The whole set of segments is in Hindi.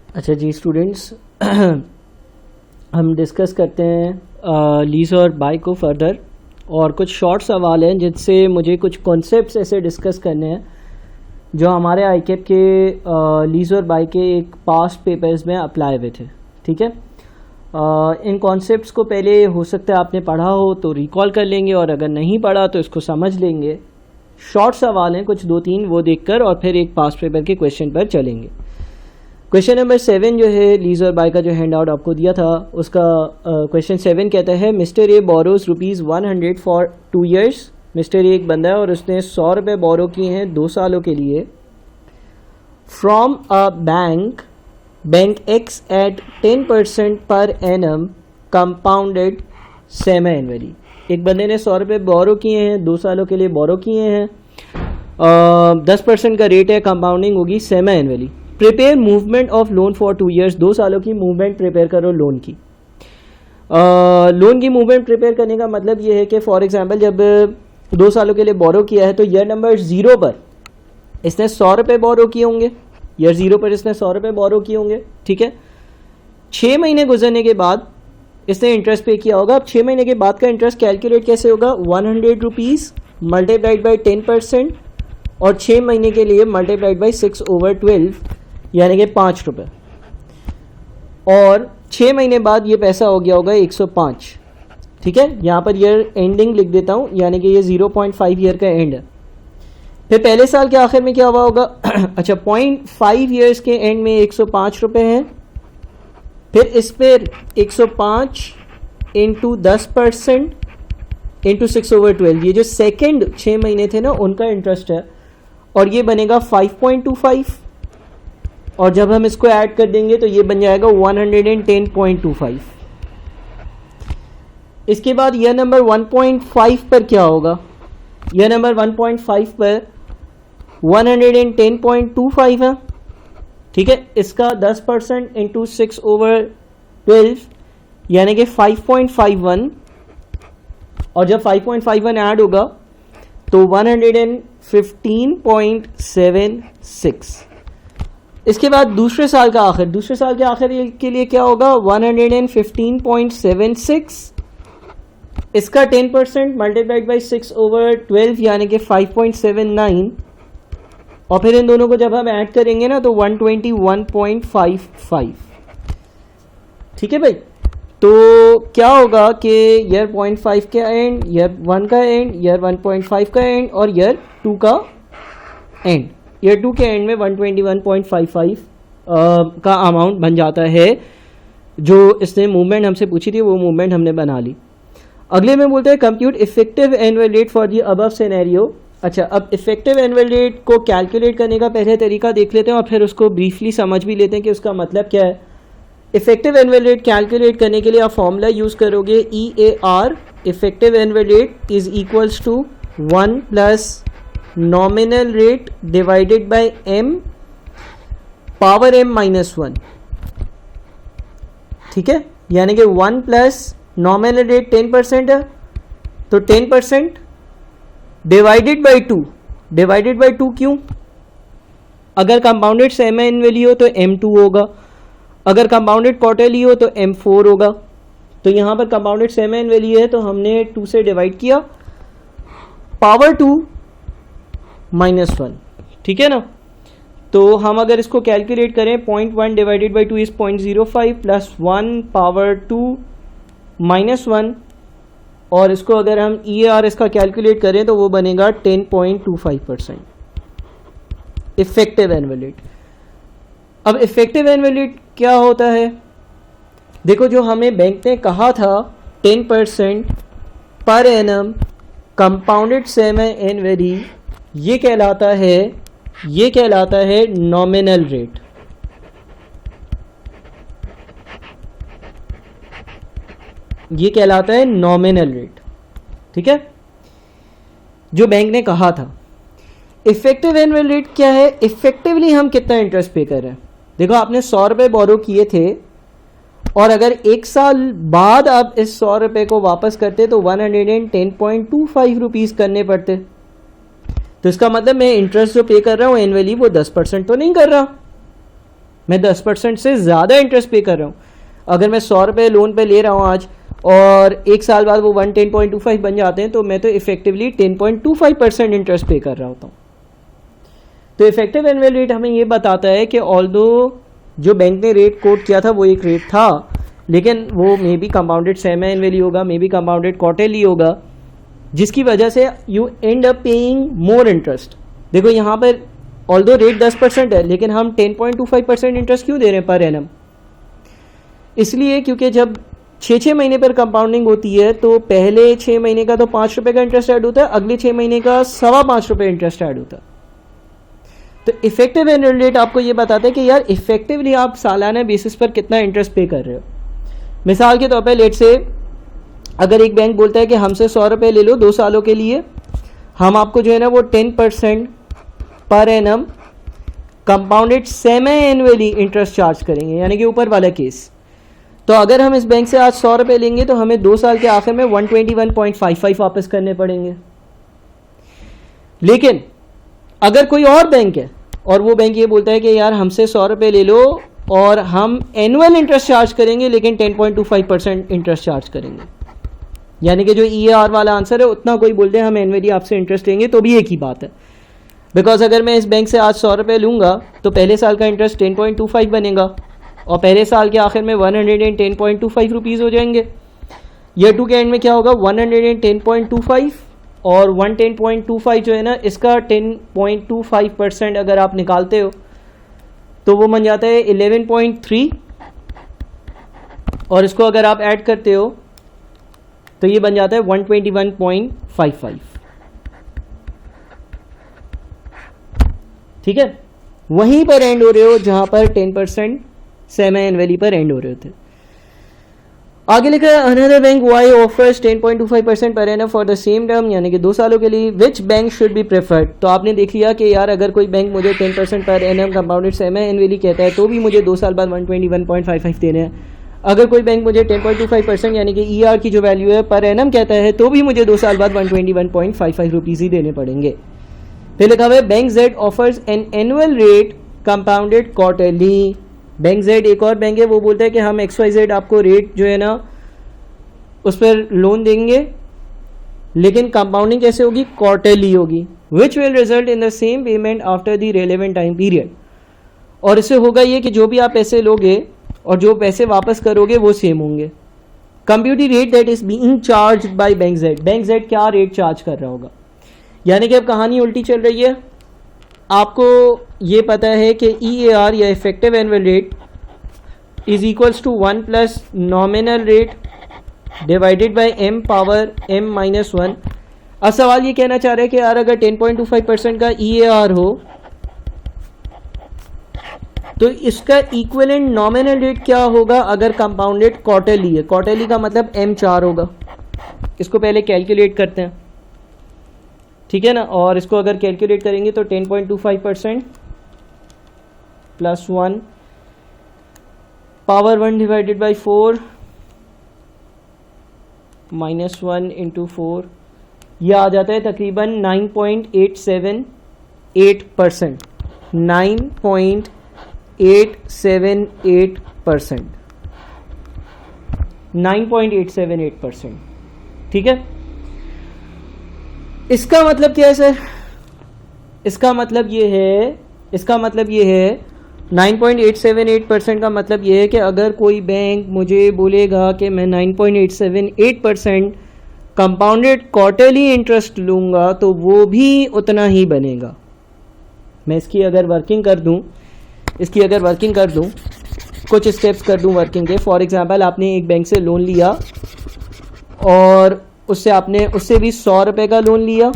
अच्छा जी स्टूडेंट्स, हम डिस्कस करते हैं लीज और बाय को फर्दर, और कुछ शॉर्ट सवाल हैं जिनसे मुझे कुछ कॉन्सेप्ट्स ऐसे डिस्कस करने हैं जो हमारे आईकेप के लीज और बाय के एक पास्ट पेपर्स में अप्लाई हुए थे। ठीक है, इन कॉन्सेप्ट्स को पहले हो सकता है आपने पढ़ा हो तो रिकॉल कर लेंगे, और अगर नहीं पढ़ा तो इसको समझ लेंगे। शॉर्ट सवाल हैं कुछ 2-3, वो देखकर और फिर एक पास्ट पेपर के क्वेश्चन पर चलेंगे। क्वेश्चन नंबर 7 जो है लीज और बाय का जो हैंड आउट आपको दिया था उसका क्वेश्चन 7 कहता है mister A borrows ₹100 for 2 years। Mister A एक बंदा है और उसने 100 रुपये बोरो किए हैं 2 सालों के लिए from a bank X at 10% पर एनम कंपाउंडेड सेमी एनुअली। एक बंदे ने 100 रुपये बोरो किए हैं 2 सालों के लिए बोरो किए हैं, 10% का रेट है, कंपाउंडिंग होगी semi annually. Prepare movement of loan for 2 years, 2 सालों की मूवमेंट प्रिपेयर करो लोन की। लोन की मूवमेंट प्रिपेयर करने का मतलब ये है कि फॉर एग्जांपल जब 2 सालों के लिए बोरो किया है तो ईयर नंबर 0 पर इसने 100 रुपये बोरो किए होंगे, ईयर 0 पर इसने 100 रुपये बोरो किए होंगे। ठीक है, 6 महीने गुजरने के बाद इसने इंटरेस्ट पे किया होगा। अब 6 महीने के बाद का इंटरेस्ट कैलकुलेट कैसे होगा? 100 रुपीज़ मल्टीप्लाइड बाई 10% और 6 महीने के लिए मल्टीप्लाइड बाई 6/12 यानी कि 5 रुपये, और 6 महीने बाद ये पैसा हो गया होगा 105। ठीक है, यहाँ पर ईयर एंडिंग लिख देता हूँ, यानी कि ये 0.5 ईयर का एंड है। फिर पहले साल के आखिर में क्या हुआ होगा? अच्छा, 0.5 ईयर्स के एंड में 105 रुपये हैं। फिर इस पर 105 इंटू 10% इंटू 6/12, ये जो सेकेंड 6 महीने थे ना उनका इंटरेस्ट है, और ये बनेगा 5.25, और जब हम इसको ऐड कर देंगे तो ये बन जाएगा 110.25। इसके बाद ईयर नंबर 1.5 पर क्या होगा? ईयर नंबर 1.5 पर 110.25 है। ठीक है, इसका 10% इंटू 6/12 यानी कि 5.51, और जब 5.51 ऐड होगा तो 115.76। इसके बाद दूसरे साल के आखिर के लिए क्या होगा? 115.76, इसका 10% मल्टीप्लाइड बाई 6/12 यानी कि 5.79, और फिर इन दोनों को जब हम ऐड करेंगे ना तो 121.55। ठीक है भाई, तो क्या होगा कि ईयर 0.5 का एंड, ईयर 1 का एंड, ईयर 1.5 का एंड और ईयर 2 का एंड। ईयर 2 के एंड में 121.55 का अमाउंट बन जाता है। जो इसने मूवमेंट हमसे पूछी थी वो मूवमेंट हमने बना ली। अगले में बोलते हैं compute effective annual rate for the above scenario. अच्छा, अब इफेक्टिव एनुअल रेट को कैलकुलेट करने का पहले तरीका देख लेते हैं और फिर उसको ब्रीफली समझ भी लेते हैं कि उसका मतलब क्या है। इफेक्टिव एनुअल रेट कैलकुलेट करने के लिए आप फॉर्मूला यूज़ करोगे EAR, effective annual rate is equals to 1 plus nominal rate divided by m power m minus 1। ठीक है, यानी कि 1 प्लस नॉमिनल रेट 10% है तो 10% डिवाइडेड बाई 2। डिवाइडेड बाई 2 क्यों? अगर कंपाउंडेड सेमी एनुअली हो तो M2 होगा, अगर कंपाउंडेड क्वार्टरली हो तो M4 होगा। तो यहाँ पर कंपाउंडेड सेमी एनुअली है तो हमने 2 से डिवाइड किया, पावर 2 माइनस 1। ठीक है ना, तो हम अगर इसको कैलकुलेट करें 0.1 divided by 2 is 0.05 plus 1 power 2 minus 1, और इसको अगर हम EAR इसका कैलकुलेट करें तो वो बनेगा 10.25% इफेक्टिव एनुअल रेट। अब इफेक्टिव एनुअल रेट क्या होता है? देखो, जो हमें बैंक ने कहा था 10% पर एनम कंपाउंडेड सेमी एनुअली, ये कहलाता है नॉमिनल रेट। ये कहलाता है नॉमिनल रेट। ठीक है, जो बैंक ने कहा था। इफेक्टिव एनुअल रेट क्या है? इफेक्टिवली हम कितना इंटरेस्ट पे कर रहे हैं। देखो, आपने 100 रुपये बोरो किए थे और अगर 1 साल बाद आप इस 100 रुपये को वापस करते तो 110.25 रुपीज़ करने पड़ते। तो इसका मतलब मैं इंटरेस्ट जो पे कर रहा हूँ एनुअली वो 10% तो नहीं कर रहा। मैं 10% से ज़्यादा इंटरेस्ट पे कर रहा हूँ। अगर मैं 100 रुपये लोन पे ले रहा हूँ आज और एक साल बाद वो 10.25 बन जाते हैं, तो मैं तो इफेक्टिवली 10.25% इंटरेस्ट पे कर रहा होता हूँ। तो इफेक्टिव एनुअल रेट हमें ये बताता है कि ऑल्दो जो बैंक ने रेट कोट किया था वो एक रेट था, लेकिन वो may be compounded semi annually होगा, मे बी कंपाउंडेड क्वार्टरली होगा, जिसकी वजह से you and up paying more interest. देखो यहाँ पर ऑल्दो रेट 10% है, लेकिन हम 10.25% इंटरेस्ट क्यों दे रहे हैं पर एनम? इसलिए क्योंकि जब 6 महीने पर कंपाउंडिंग होती है तो पहले 6 महीने का तो 5 रुपये का इंटरेस्ट ऐड होता है, अगले 6 महीने का 5.25 रुपये इंटरेस्ट ऐड होता है। तो इफेक्टिव एनुअल रेट आपको ये बताता है कि यार इफेक्टिवली आप सालाना बेसिस पर कितना इंटरेस्ट पे कर रहे हो। मिसाल के तौर पे लेट से अगर एक बैंक बोलता है कि हमसे 100 रुपये ले लो 2 सालों के लिए, हम आपको जो है ना वो 10% पर annum compounded semi annually interest charge करेंगे, यानी कि ऊपर वाला केस। तो अगर हम इस बैंक से आज 100 रुपये लेंगे तो हमें 2 साल के आखिर में 121.55 वापस करने पड़ेंगे। लेकिन अगर कोई और बैंक है और वो बैंक ये बोलता है कि यार हमसे 100 रुपये ले लो और हम एनुअल इंटरेस्ट चार्ज करेंगे, लेकिन 10.25% इंटरेस्ट चार्ज करेंगे, यानी कि जो EAR वाला आंसर है उतना कोई बोलते हैं हम एनुअली आपसे इंटरेस्ट लेंगे, तो भी एक ही बात है। बिकॉज अगर मैं इस बैंक से आज 100 रुपये लूँगा तो पहले साल का इंटरेस्ट 10.25 बनेगा और पहले साल के आखिर में 110.25 रुपीज़ हो जाएंगे। ईयर 2 के एंड में क्या होगा 110.25 और 110.25 जो है ना इसका 10.25% अगर आप निकालते हो तो वो बन जाता है 11.3 और इसको अगर आप ऐड करते हो तो ये बन जाता है 121.55। ठीक है, वहीं पर एंड हो रहे हो जहां पर 10% सेमी एनुअली पर एंड हो रहे थे। आगे लिखा है अनदर बैंक वाई ऑफर्स 10.25% पर annum for the same term, यानी कि 2 सालों के लिए, which bank should be preferred. तो आपने देख लिया कि यार अगर कोई बैंक मुझे 10% पर एनम कंपाउंडेड सेमी एनुअली कहता है तो भी मुझे 2 साल बाद 121.55 देने हैं। अगर कोई बैंक मुझे 10.25% यानी कि ER की जो वैल्यू है पर एनम कहता है तो भी मुझे 2 साल बाद 121.55 रुपीज़ ही देने पड़ेंगे। फिर लिखा हुआ है bank Z offers an annual rate compounded quarterly. Bank Z एक और बैंक है, वो बोलता है कि हम XYZ आपको रेट जो है ना उस पर लोन देंगे, लेकिन कंपाउंडिंग कैसे होगी, क्वार्टरली होगी, which will result in the same payment after the relevant time period. और इससे होगा ये कि जो भी आप पैसे लोगे और जो पैसे वापस करोगे वो सेम होंगे। Compute the rate that is being charged by bank Z। Bank Z क्या रेट चार्ज कर रहा होगा, यानी कि अब कहानी उल्टी चल रही है। आपको ये पता है कि EAR या effective annual rate is equals to 1 plus nominal rate divided by m power m-1। अब सवाल ये कहना चाह रहा है कि यार अगर 10.25% का EAR हो तो इसका इक्विवेलेंट नॉमिनल रेट क्या होगा अगर कंपाउंडेड क्वार्टरली है। क्वार्टरली का मतलब m4 होगा। इसको पहले कैलकुलेट करते हैं, ठीक है ना। और इसको अगर कैलकुलेट करेंगे तो 10.25% plus 1 power 1 divided by 4 minus 1 into 4, यह आ जाता है तकरीबन 9.878%। 9.878%, 9.878%, ठीक है। इसका मतलब क्या है सर, इसका मतलब ये है 9.878% का मतलब ये है कि अगर कोई बैंक मुझे बोलेगा कि मैं 9.878% कंपाउंडेड क्वार्टरली इंटरेस्ट लूँगा तो वो भी उतना ही बनेगा। मैं इसकी अगर वर्किंग कर दूँ कुछ स्टेप्स कर दूँ वर्किंग के। फॉर एग्जांपल आपने एक बैंक से लोन लिया और उससे भी 100 रुपये का लोन लिया,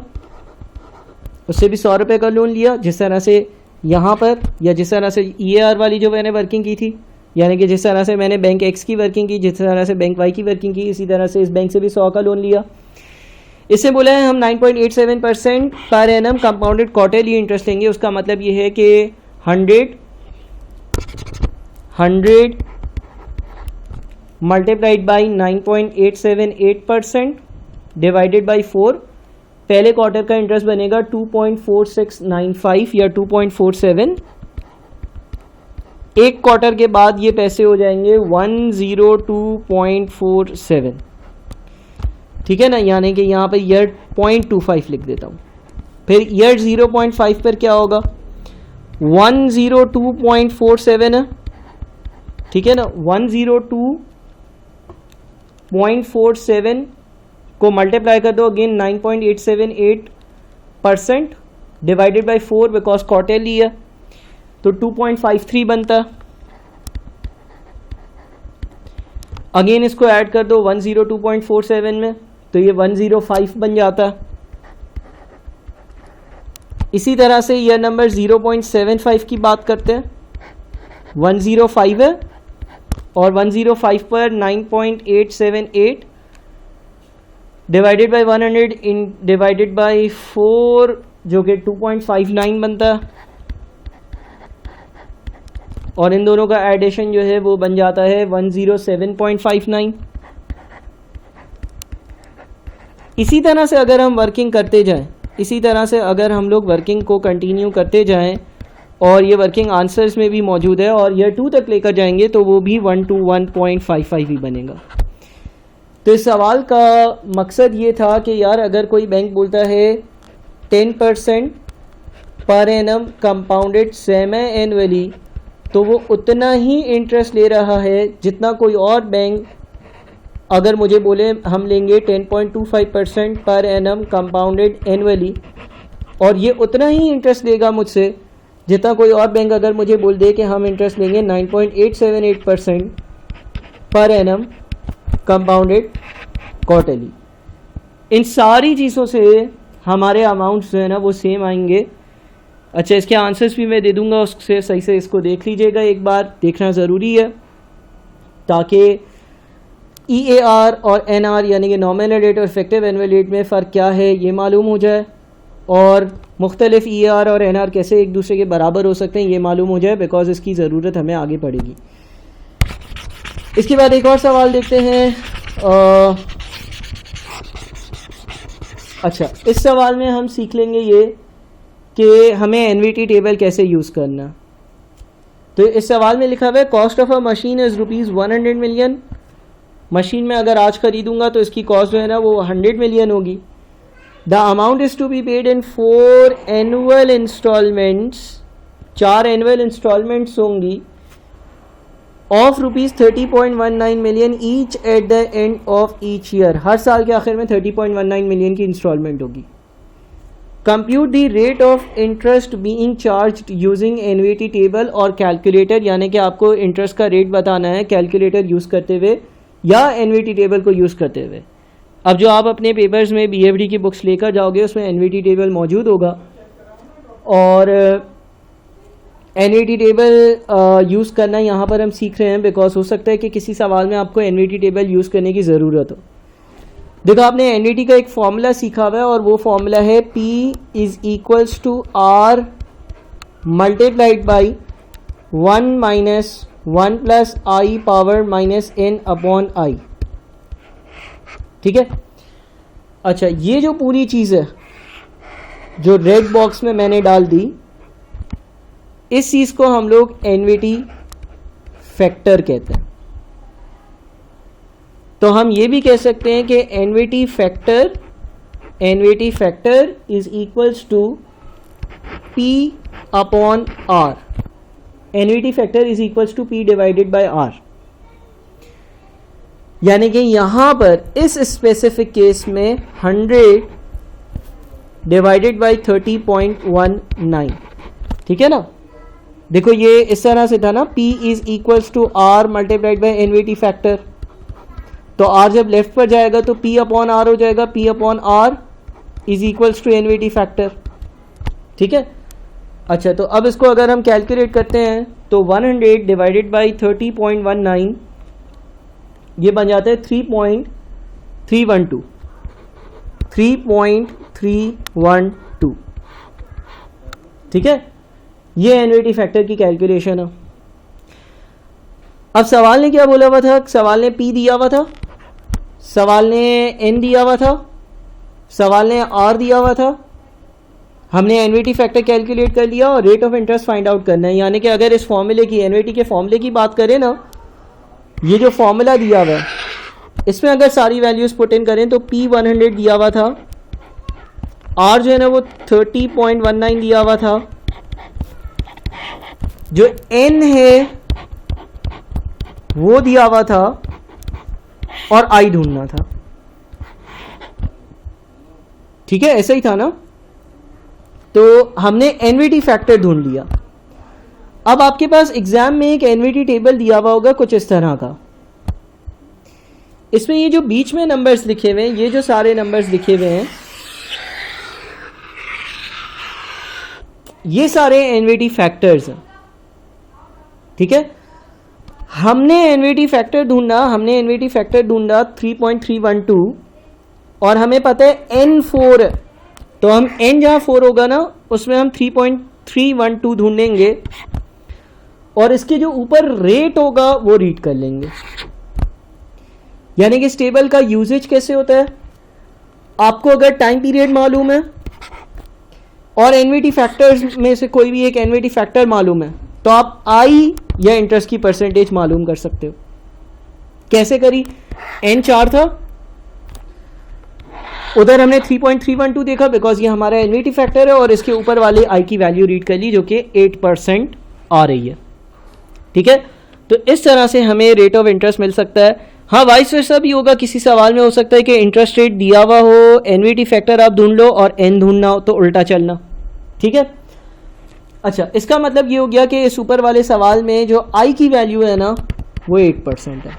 जिस तरह से यहाँ पर या जिस तरह से EAR वाली जो मैंने वर्किंग की थी, यानी कि जिस तरह से मैंने बैंक X की वर्किंग की, जिस तरह से बैंक Y की वर्किंग की, इसी तरह से इस बैंक से भी 100 का लोन लिया। इससे बोला है हम 9.87% per annum compounded quarterly interest लेंगे। उसका मतलब ये है कि 100 मल्टीप्लाइड बाई 9.878% डिवाइडेड बाई 4। पहले क्वार्टर का इंटरेस्ट बनेगा 2.4695 या 2.47 एक क्वार्टर के बाद ये पैसे हो जाएंगे 102.47, ठीक है ना, यानी कि यहाँ पर ईयर 0.25 लिख देता हूँ। फिर ईयर 0.5 पर क्या होगा, 102.47 है, ठीक है ना। 102.47 को मल्टीप्लाई कर दो again 9.878% divided by 4 because quarterly है, तो 2.53 बनता है। अगेन इसको ऐड कर दो 102.47 में, तो ये 105 बन जाता है। इसी तरह से ईयर नंबर 0.75 की बात करते हैं, 105 है और 105 पर 9.878 divided by 100 in divided by 4 जो कि 2.59 बनता है, और इन दोनों का एडिशन जो है वो बन जाता है 107.59। इसी तरह से अगर हम वर्किंग करते जाएं, इसी तरह से अगर हम लोग वर्किंग को कंटिन्यू करते जाएं, और ये वर्किंग आंसर्स में भी मौजूद है और ईयर 2 तक लेकर जाएंगे तो वो भी 121.55 ही बनेगा। तो इस सवाल का मकसद ये था कि यार अगर कोई बैंक बोलता है 10% पर एनम कंपाउंडेड सेमी एनुअली, तो वो उतना ही इंटरेस्ट ले रहा है जितना कोई और बैंक अगर मुझे बोले हम लेंगे 10.25% पर एनम कंपाउंडेड एनुअली, और ये उतना ही इंटरेस्ट लेगा मुझसे जितना कोई और बैंक अगर मुझे बोल दे कि हम इंटरेस्ट लेंगे 9.878% पर एनम कंपाउंडेड क्वार्टरली। इन सारी चीज़ों से हमारे अमाउंट्स जो है ना वो सेम आएंगे। अच्छा, इसके आंसर्स भी मैं दे दूंगा, उससे सही से इसको देख लीजिएगा, एक बार देखना ज़रूरी है ताकि EAR और NR यानी कि नॉमिनल रेट और इफेक्टिव एनुअल रेट में फ़र्क क्या है ये मालूम हो जाए, और मुख्तलिफ EAR और NR कैसे एक दूसरे के बराबर हो सकते हैं ये मालूम हो जाए, बिकॉज इसकी ज़रूरत हमें आगे पड़ेगी। इसके बाद एक और सवाल देखते हैं। अच्छा, इस सवाल में हम सीख लेंगे ये कि हमें NVT टेबल कैसे यूज़ करना। तो इस सवाल में लिखा हुआ है cost of a machine is ₹100 million. Machine में अगर आज खरीदूंगा तो इसकी कॉस्ट जो है ना वो 100 मिलियन होगी। The amount is to be paid in 4 annual instalments, 4 annual instalments होंगी of ₹30.19 million each at the end of each year. हर साल के आखिर में 30.19 मिलियन की इंस्टॉलमेंट होगी। Compute the rate of interest being charged using NVT table और कैलकुलेटर, यानी कि आपको इंटरेस्ट का रेट बताना है कैलकुलेटर यूज़ करते हुए या NVT टेबल को यूज़ करते हुए। अब जो आप अपने पेपर्स में BFD की बुक्स लेकर जाओगे उसमें NVT टेबल मौजूद होगा, और NVT टेबल यूज़ करना यहाँ पर हम सीख रहे हैं बिकॉज हो सकता है कि किसी सवाल में आपको NVT टेबल यूज़ करने की ज़रूरत हो। देखो, आपने NVT का एक फॉर्मूला सीखा हुआ है और वो फॉर्मूला है P is equals to R multiplied by 1 minus 1 plus I power minus N upon I, ठीक है। अच्छा, ये जो पूरी चीज़ है जो रेड बॉक्स में मैंने डाल दी, इस चीज़ को हम लोग NVT फैक्टर कहते हैं। तो हम ये भी कह सकते हैं कि NVT factor is equals to P upon R। NVT factor is equals to P divided by R, यानी कि यहाँ पर इस स्पेसिफिक केस में 100 डिवाइडेड बाई 30.19, ठीक है ना। देखो ये इस तरह से था ना, P is equals to R multiplied by NVT factor, तो R जब लेफ्ट पर जाएगा तो P अपॉन R हो जाएगा, P upon R is equals to NVT factor, ठीक है। अच्छा, तो अब इसको अगर हम कैलकुलेट करते हैं तो 100 डिवाइडेड बाई 30.19 ये बन जाता है 3.312, ठीक है। ये NVT फैक्टर की कैलकुलेशन है। अब सवाल ने क्या बोला हुआ था? सवाल ने P दिया हुआ था, सवाल ने N दिया हुआ था, सवाल ने R दिया हुआ था, हमने एनवीटी फैक्टर कैलकुलेट कर लिया और rate of interest find out करना है। यानी कि अगर इस फॉर्मूले की, एनवीटी के फॉर्मूले की बात करें ना, ये जो फॉर्मूला दिया हुआ है इसमें अगर सारी वैल्यूज पुट इन करें तो P100 दिया हुआ था, R जो है ना वो 30.19 दिया हुआ था, जो N है वो दिया हुआ था और I ढूंढना था। ठीक है, ऐसा ही था ना। तो हमने एनवीटी फैक्टर ढूंढ लिया। अब आपके पास एग्जाम में एक एनवीटी टेबल दिया हुआ होगा कुछ इस तरह का। इसमें ये जो बीच में नंबर्स लिखे हुए हैं, ये जो सारे नंबर्स लिखे हुए हैं, ये सारे एनवीटी फैक्टर्स हैं। ठीक है, हमने एनवीटी फैक्टर ढूंढा 3.312 और हमें पता है N4 है, तो हम N जहाँ 4 होगा ना उसमें हम 3.312 ढूंढेंगे और इसके जो ऊपर रेट होगा वो रीड कर लेंगे। यानी कि इस टेबल का यूजेज कैसे होता है, आपको अगर टाइम पीरियड मालूम है और एनवीटी फैक्टर्स में से कोई भी एक एनवीटी फैक्टर मालूम है तो आप आई या इंटरेस्ट की परसेंटेज मालूम कर सकते हो। कैसे करी, N4 था, उधर हमने 3.312 देखा बिकॉज ये हमारा एनवीटी फैक्टर है और इसके ऊपर वाले आई की वैल्यू रीड कर ली जो कि 8% आ रही है। ठीक है, तो इस तरह से हमें रेट ऑफ इंटरेस्ट मिल सकता है। हाँ, वाइस वर्सा भी होगा, किसी सवाल में हो सकता है कि इंटरेस्ट रेट दिया हुआ हो, एनवीटी फैक्टर आप ढूंढ लो और एन ढूंढना हो तो उल्टा चलना। ठीक है, अच्छा, इसका मतलब ये हो गया कि इस ऊपर वाले सवाल में जो आई की वैल्यू है ना वो 8% है।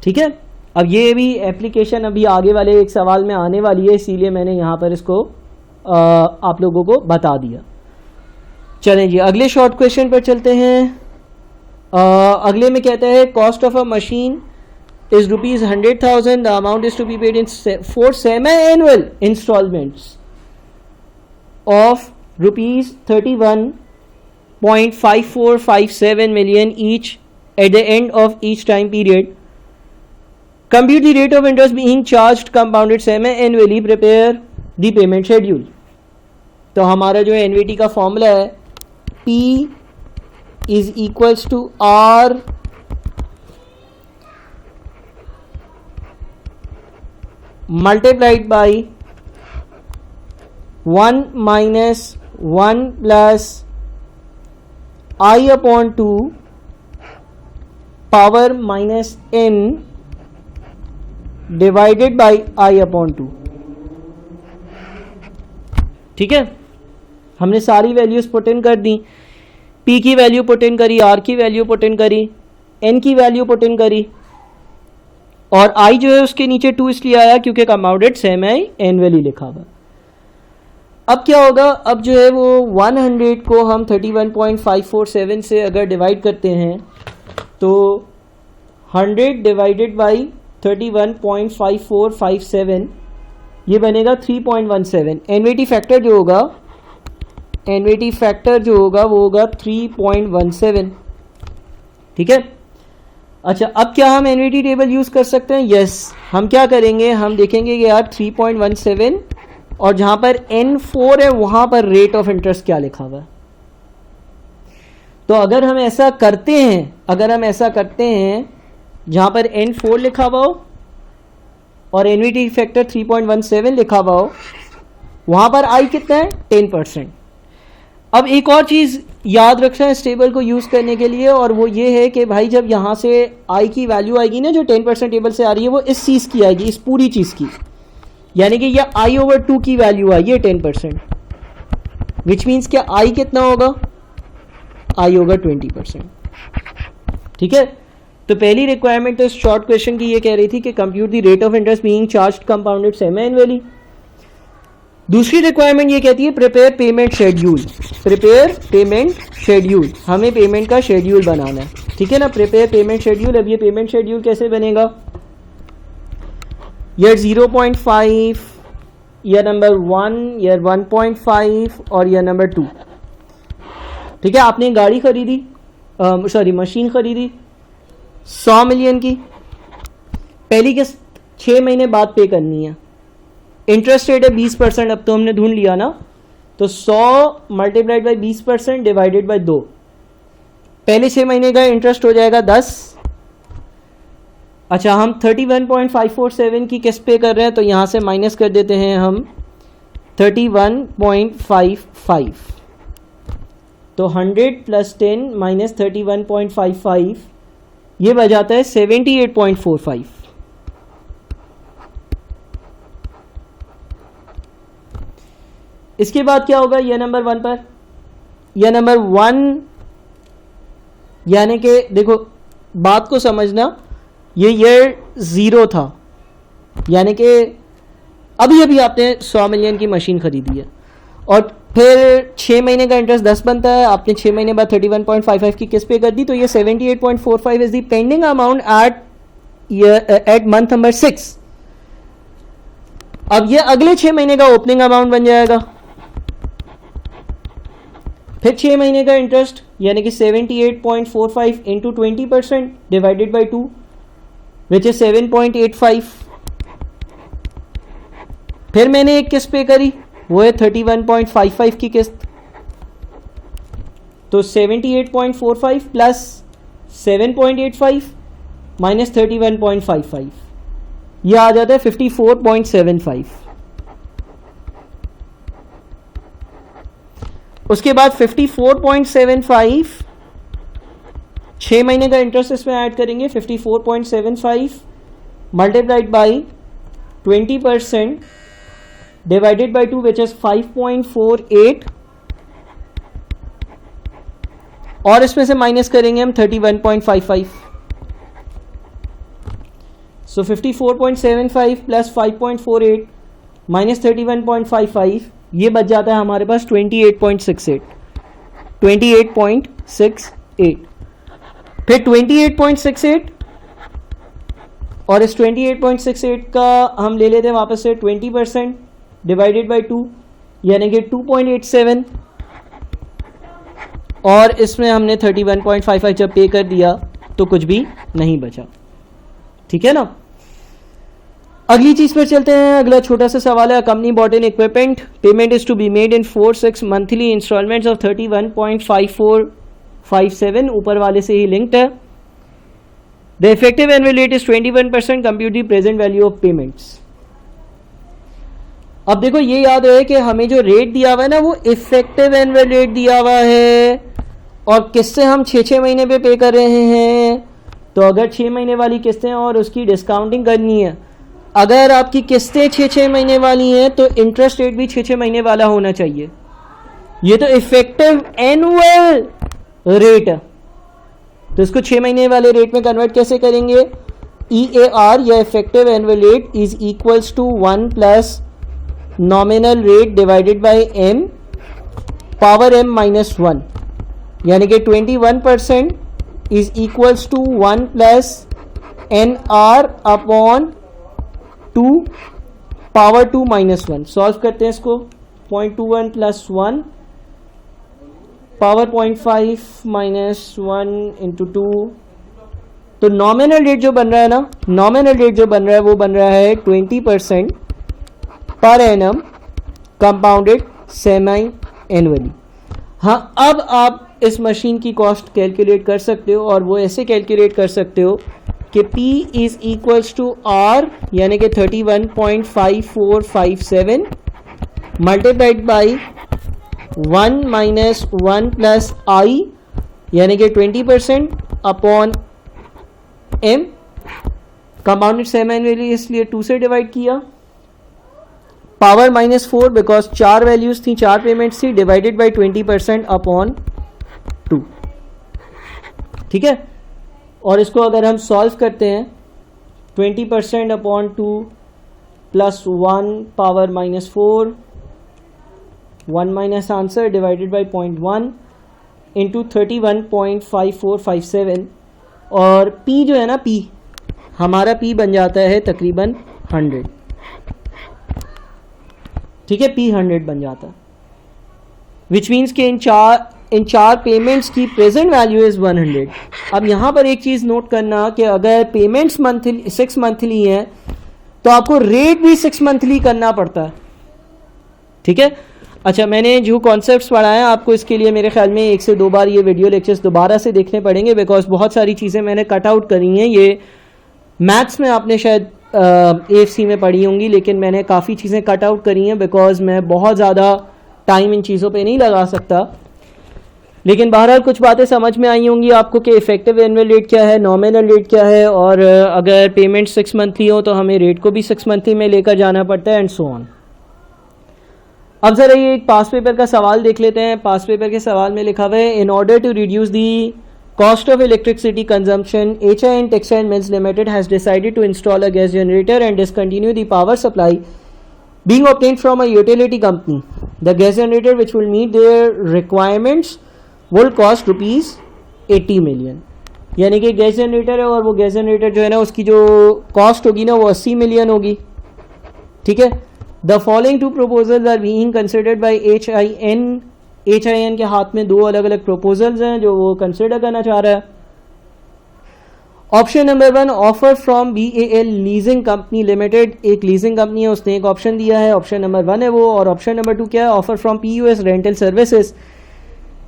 ठीक है, अब ये भी एप्लीकेशन अभी आगे वाले एक सवाल में आने वाली है, इसीलिए मैंने यहाँ पर इसको आप लोगों को बता दिया। चलें जी, अगले शॉर्ट क्वेश्चन पर चलते हैं। अगले में कहता है cost of a machine is ₹100,000, the amount is to be paid in 4 semi annual installments of ₹31.5457 million each at the end of each time period. Compute the rate of interest being charged compounded semi-annually. Prepare the payment schedule. तो हमारा जो एनवीटी का फॉर्मूला है P is equals to R multiplied by 1 minus 1 plus I upon 2 power minus n divided by I upon 2। ठीक है, हमने सारी वैल्यूज पुट इन कर दी, P की वैल्यू पुट इन करी, R की वैल्यू पुट इन करी, N की वैल्यू पुट इन करी और I जो है उसके नीचे 2 इसलिए आया क्योंकि कंपाउंडेड सेमी एनुअली लिखा हुआ। अब क्या होगा, अब जो है वो 100 को हम 31.547 से अगर डिवाइड करते हैं तो 100 डिवाइडेड बाई 31.5457 ये बनेगा 3.17। एनवीटी फैक्टर जो होगा वो होगा 3.17। ठीक है, अच्छा, अब क्या हम एनवीटी टेबल यूज़ कर सकते हैं? यस, हम क्या करेंगे, हम देखेंगे कि यार 3.17 और जहाँ पर N4 है वहाँ पर रेट ऑफ इंटरेस्ट क्या लिखा हुआ है। तो अगर हम ऐसा करते हैं जहाँ पर N4 लिखा हुआ हो और एनवीटी फैक्टर 3.17 लिखा हुआ हो, वहाँ पर I कितना है 10%। अब एक और चीज़ याद रखना है इस टेबल को यूज़ करने के लिए, और वो ये है कि भाई जब यहाँ से I की वैल्यू आएगी ना जो 10% टेबल से आ रही है वो इस चीज़ की आएगी, इस पूरी चीज़ की, यानी कि यह I/2 की वैल्यू आई है 10%, विच मीन्स क्या I कितना होगा, I होगा 20%। ठीक है, तो पहली रिक्वायरमेंट तो इस शॉर्ट क्वेश्चन की ये कह रही थी कि compute the rate of interest being charged compounded semi annually. दूसरी रिक्वायरमेंट ये कहती है प्रिपेयर पेमेंट शेड्यूल, हमें पेमेंट का शेड्यूल बनाना है। ठीक है ना, प्रिपेयर पेमेंट शेड्यूल। अब ये पेमेंट शेड्यूल कैसे बनेगा, ईयर 0.5, ईयर नंबर 1, ईयर 1.5 और ईयर नंबर 2। ठीक है, आपने गाड़ी खरीदी, मशीन खरीदी 100 मिलियन की, पहली किस्त 6 महीने बाद पे करनी है। इंटरेस्ट रेट है 20%, अब तो हमने ढूंढ लिया ना, तो 100 मल्टीप्लाइड बाई 20% डिवाइडेड बाई 2, पहले 6 महीने का इंटरेस्ट हो जाएगा 10। अच्छा, हम 31.547 की किस्त पे कर रहे हैं, तो यहाँ से माइनस कर देते हैं हम 31.55, तो 100 प्लस 10 माइनस 31.55, ये बजाता है 78.45। इसके बाद क्या होगा ये नंबर 1 पर, यह नंबर 1 यानी कि देखो बात को समझना, ये ईयर 0 था, यानी कि अभी अभी आपने 100 मिलियन की मशीन खरीदी है और फिर 6 महीने का इंटरेस्ट 10 बनता है, आपने 6 महीने बाद 31.55 की किस्त पे कर दी, तो ये 78.45 is the pending amount at month number 6। अब ये अगले 6 महीने का ओपनिंग अमाउंट बन जाएगा, फिर 6 महीने का इंटरेस्ट यानी कि 78.45 into 20% divided by 2 which is 7.85। फिर मैंने एक किस्त पे करी, वो है 31.55 की किस्त, तो 78.45 प्लस 7.85 माइनस 31.55, यह आ जाता है 54.75। उसके बाद 54.75 6 महीने का इंटरेस्ट इसमें ऐड करेंगे, 54.75 multiplied by 20% divided by 2 which is 5.48, और इसमें से माइनस करेंगे हम 31.55, सो 54.75 प्लस 5.48 माइनस 31.55, ये बच जाता है हमारे पास 28.68। फिर 28.68 और इस 28.68 का हम ले लेते हैं वापस से 20% डिवाइडेड बाई 2 यानी कि 2.87, और इसमें हमने 31.55 जब पे कर दिया तो कुछ भी नहीं बचा। ठीक है ना, अगली चीज पर चलते हैं। अगला छोटा सा सवाल है, company bought in equipment, payment is to be made in 4/6 monthly installments of 31.5457, ऊपर वाले से ही लिंक्ड है। The effective annual rate is 21%, compute the present value of payments. अब देखो ये याद रहे कि हमें जो रेट दिया हुआ है ना, वो इफेक्टिव एनुअल रेट दिया हुआ है, और किस्तें हम 6 महीने पे कर रहे हैं, तो अगर 6 महीने वाली किस्तें और उसकी डिस्काउंटिंग करनी है, अगर आपकी किस्तें 6 महीने वाली हैं तो इंटरेस्ट रेट भी 6 महीने वाला होना चाहिए। ये तो इफेक्टिव एनुअल रेट है, तो इसको 6 महीने वाले रेट में कन्वर्ट कैसे करेंगे? EAR या effective annual rate is equals to 1 plus nominal rate divided by m power m minus 1, यानी कि 21% is equals to 1 plus NR upon 2 power 2 minus 1। Solve करते हैं इसको, 0.21 प्लस 1 पावर 0.5 माइनस 1 इंटू 2, तो नॉमिनल रेट जो बन रहा है ना, नॉमिनल रेट जो बन रहा है वो बन रहा है 20% per annum compounded semi annually. हाँ, अब आप इस मशीन की कॉस्ट कैलकुलेट कर सकते हो, और वो ऐसे कैलकुलेट कर सकते हो कि P is equals to R यानी कि 31.5457 multiplied by 1 minus 1 plus I यानी कि 20% upon M, compounded semi annually इसलिए 2 से डिवाइड किया, पावर माइनस 4 बिकॉज 4 वैल्यूज थी, 4 पेमेंट्स थी, डिवाइडेड बाई 20% अपॉन 2। ठीक है, और इसको अगर हम सॉल्व करते हैं 20% upon 2 plus 1 power minus 4, 1 minus answer divided by 0.1 into 31.5457, और P जो है ना, P हमारा P बन जाता है तकरीबन 100। ठीक है, P 100 बन जाता है, विच मीन्स कि इन चार पेमेंट्स की प्रेजेंट वैल्यू इज 100। अब यहाँ पर एक चीज़ नोट करना कि अगर पेमेंट्स मंथली 6 मंथली हैं, तो आपको रेट भी 6 मंथली करना पड़ता है, ठीक है। अच्छा, मैंने जो कॉन्सेप्ट्स पढ़ाए हैं आपको इसके लिए मेरे ख्याल में 1 से 2 बार ये वीडियो लेक्चर्स दोबारा से देखने पड़ेंगे, बिकॉज बहुत सारी चीज़ें मैंने कट आउट करी हैं। ये मैथ्स में आपने शायद AFC में पढ़ी होंगी, लेकिन मैंने काफ़ी चीज़ें कट आउट करी हैं बिकॉज मैं बहुत ज़्यादा टाइम इन चीज़ों पे नहीं लगा सकता। लेकिन बहरहाल कुछ बातें समझ में आई होंगी आपको कि इफेक्टिव एनुअल रेट क्या है, नॉमिनल रेट क्या है, और अगर पेमेंट 6 मंथली हो तो हमें रेट को भी 6 मंथली में लेकर जाना पड़ता है, एंड सो ऑन। अब ज़रा ये एक पास पेपर का सवाल देख लेते हैं। पास पेपर के सवाल में लिखा हुआ है, in order to reduce the cost of electricity consumption, HIN Textile Mills Limited has decided to install a gas generator and discontinue the power supply being obtained from a utility company. The gas generator, which will meet their requirements, will cost rupees 80 million. यानी कि गैस जनरेटर है और वो गैस जनरेटर जो है ना उसकी जो कॉस्ट होगी ना वो 80 मिलियन होगी, ठीक है। The following 2 proposals are being considered by HIN के हाथ में 2 अलग अलग प्रपोजल्स हैं जो वो कंसिडर करना चाह रहा है। Option number 1, offer from BAL leasing company limited, एक लीजिंग कंपनी है, उसने एक ऑप्शन दिया है, ऑप्शन नंबर 1 है वो। और ऑप्शन नंबर 2 क्या है, offer from PUS rental services.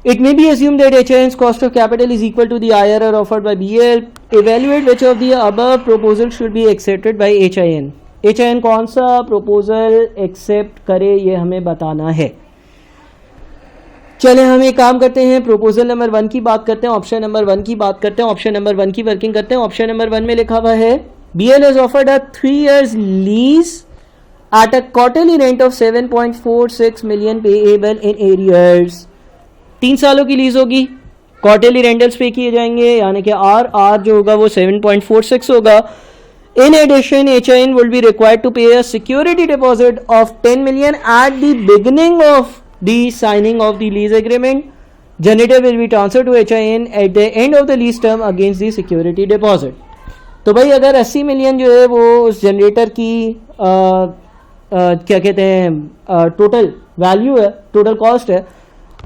It may B assumed that HIN's cost of capital is equal to the IRR offered by BAL. Evaluate which of the above proposals should be accepted by HIN. HIN कौन सा प्रपोजल एक्सेप्ट करे ये हमें बताना है। चले हम एक काम करते हैं, प्रपोजल नंबर 1 की बात करते हैं, ऑप्शन नंबर 1 की बात करते हैं, ऑप्शन नंबर 1 की वर्किंग करते हैं। ऑप्शन नंबर 1 में लिखा हुआ है, BAL has offered a 3 years lease at a quarterly rent of 7.46 million payable in arrears. 3 सालों की लीज होगी, क्वार्टरली रेंटल्स पे किए जाएंगे, यानी कि आर जो होगा वो 7.46 होगा। In addition, HIN will be required to pay a security deposit of 10 million at the beginning of the signing of the lease agreement. Generator will be transferred to HIN at the end of the lease term against the security deposit. तो भाई अगर 80 मिलियन जो है वो उस जनरेटर की क्या कहते हैं टोटल वैल्यू है, टोटल कॉस्ट है,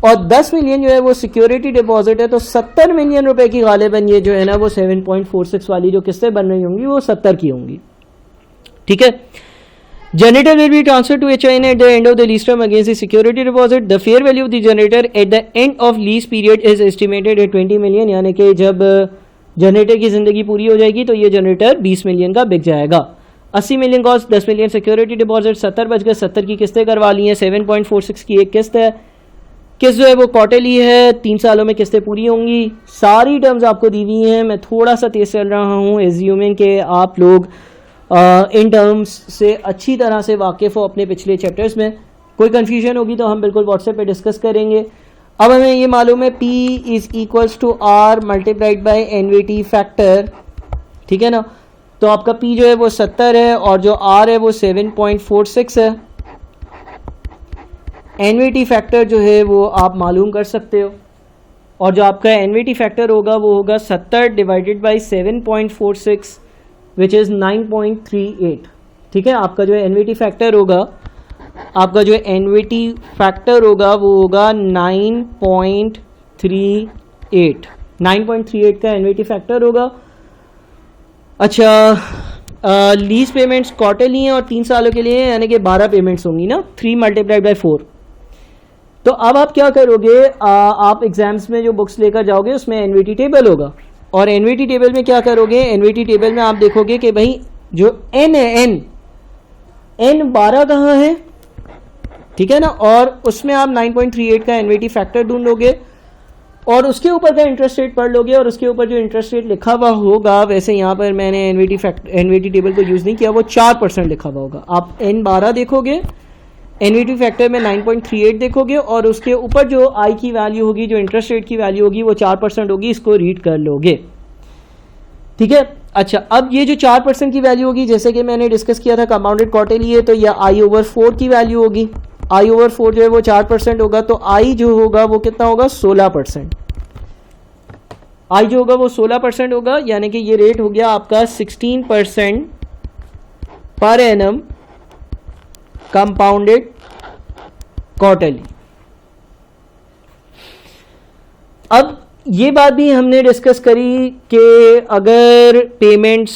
और 10 मिलियन जो है वो सिक्योरिटी डिपॉजिट है, तो 70 मिलियन रुपए की गालिबन ये जो है ना वो 7.46 वाली जो किस्तें बन रही होंगी वो 70 की होंगी, ठीक है। Generator will be transferred to HIN at the end of the lease term against the security deposit. The fair value of the generator at the end of lease period is estimated at 20 million. यानी कि जब जनरेटर की ज़िंदगी पूरी हो जाएगी तो ये जनरेटर 20 मिलियन का बिक जाएगा। 80 million cost, 10 million security deposit, 70 बच गए, 70 की किस्तें करवा ली हैं, 7.46 की एक किस्त है, किस्त जो है वो क्वार्टरली है, 3 सालों में किस्तें पूरी होंगी। सारी टर्म्स आपको दी हुई हैं, मैं थोड़ा सा तेज चल रहा हूँ, एज्यूमिंग के आप लोग इन टर्म्स से अच्छी तरह से वाकिफ़ हो अपने पिछले चैप्टर्स में। कोई कन्फ्यूजन होगी तो हम बिल्कुल व्हाट्सएप पे डिस्कस करेंगे। अब हमें ये मालूम है P is equals to R multiplied by NVT factor, ठीक है ना। तो आपका P जो है वो 70 है और जो R है वो 7.46 है। NVT फैक्टर जो है वो आप मालूम कर सकते हो, और जो आपका NVT फैक्टर होगा वो होगा 70 डिवाइडेड बाई 7.46 विच इज़ 9.38, ठीक है। आपका जो NVT फैक्टर होगा, आपका जो NVT फैक्टर होगा वो होगा 9.38 का NVT फैक्टर होगा। अच्छा, लीज पेमेंट्स क्वार्टरली हैं और 3 सालों के लिए हैं, यानी कि 12 पेमेंट्स होंगी ना, 3 मल्टीप्लाइड बाई 4। तो अब आप क्या करोगे, आप एग्जाम्स में जो बुक्स लेकर जाओगे उसमें NVT टेबल होगा, और NVT टेबल में क्या करोगे, NVT टेबल में आप देखोगे कि भाई जो N है, N 12 कहाँ है, ठीक है ना, और उसमें आप 9.38 का NVT फैक्टर ढूंढोगे और उसके ऊपर का इंटरेस्ट रेट पढ़ लोगे, और उसके ऊपर जो इंटरेस्ट रेट लिखा हुआ होगा, वैसे यहाँ पर मैंने NVT टेबल को यूज़ नहीं किया, वो 4% लिखा हुआ होगा। आप N 12 देखोगे, NVT फैक्टर में 9.38 देखोगे, और उसके ऊपर जो I की वैल्यू होगी, जो इंटरेस्ट रेट की वैल्यू होगी वो 4% होगी, इसको रीड कर लोगे, ठीक है। अच्छा, अब ये जो 4% की वैल्यू होगी, जैसे कि मैंने डिस्कस किया था कंपाउंडेड क्वार्टरली है, तो यह I/4 की वैल्यू होगी। I/4 जो है वो 4% होगा, तो I जो होगा वो कितना होगा, 16%। I जो होगा वो 16% होगा, यानी कि ये रेट हो गया आपका 16% पर एनम कंपाउंडेड क्वार्टरली। अब ये बात भी हमने डिस्कस करी कि अगर पेमेंट्स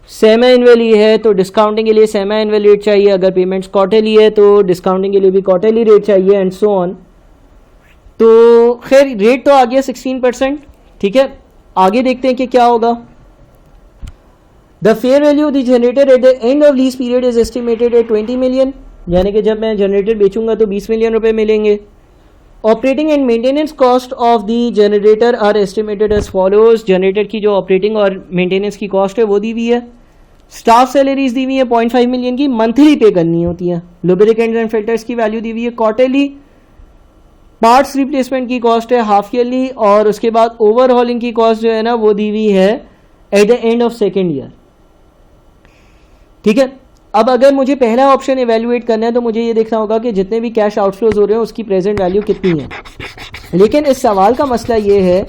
सेमी एनुअली है तो डिस्काउंटिंग के लिए सेमी एनुअल रेट चाहिए, अगर पेमेंट्स क्वार्टरली है तो डिस्काउंटिंग के लिए भी क्वार्टरली रेट चाहिए एंड सो ऑन। तो खैर रेट तो आ गया 16%, ठीक है। आगे देखते हैं कि क्या होगा। The fair value of the generator eight the end of lease period is estimated at 20 million, यानी कि जब मैं जनरेटर बेचूंगा तो 20 मिलियन रुपए मिलेंगे। Operating and maintenance cost of the generator are estimated as follows. Generator की जो ऑपरेटिंग और मेंटेनेंस की कॉस्ट है वो दी हुई है। स्टाफ सैलरीज दी हुई है 0.5 मिलियन की, मंथली पे करनी होती है। लुब्रिकेंट्स एंड फिल्टर्स की वैल्यू दी हुई है क्वार्टरली। पार्ट्स रिप्लेसमेंट की कॉस्ट है हाफ ईयरली, और उसके बाद ओवरहॉलिंग की कॉस्ट जो है ना वो दी हुई है eight the end of second year, ठीक है। अब अगर मुझे पहला ऑप्शन इवेल्युएट करना है तो मुझे ये देखना होगा कि जितने भी कैश आउटफ्लोज हो रहे हैं उसकी प्रेजेंट वैल्यू कितनी है। लेकिन इस सवाल का मसला ये है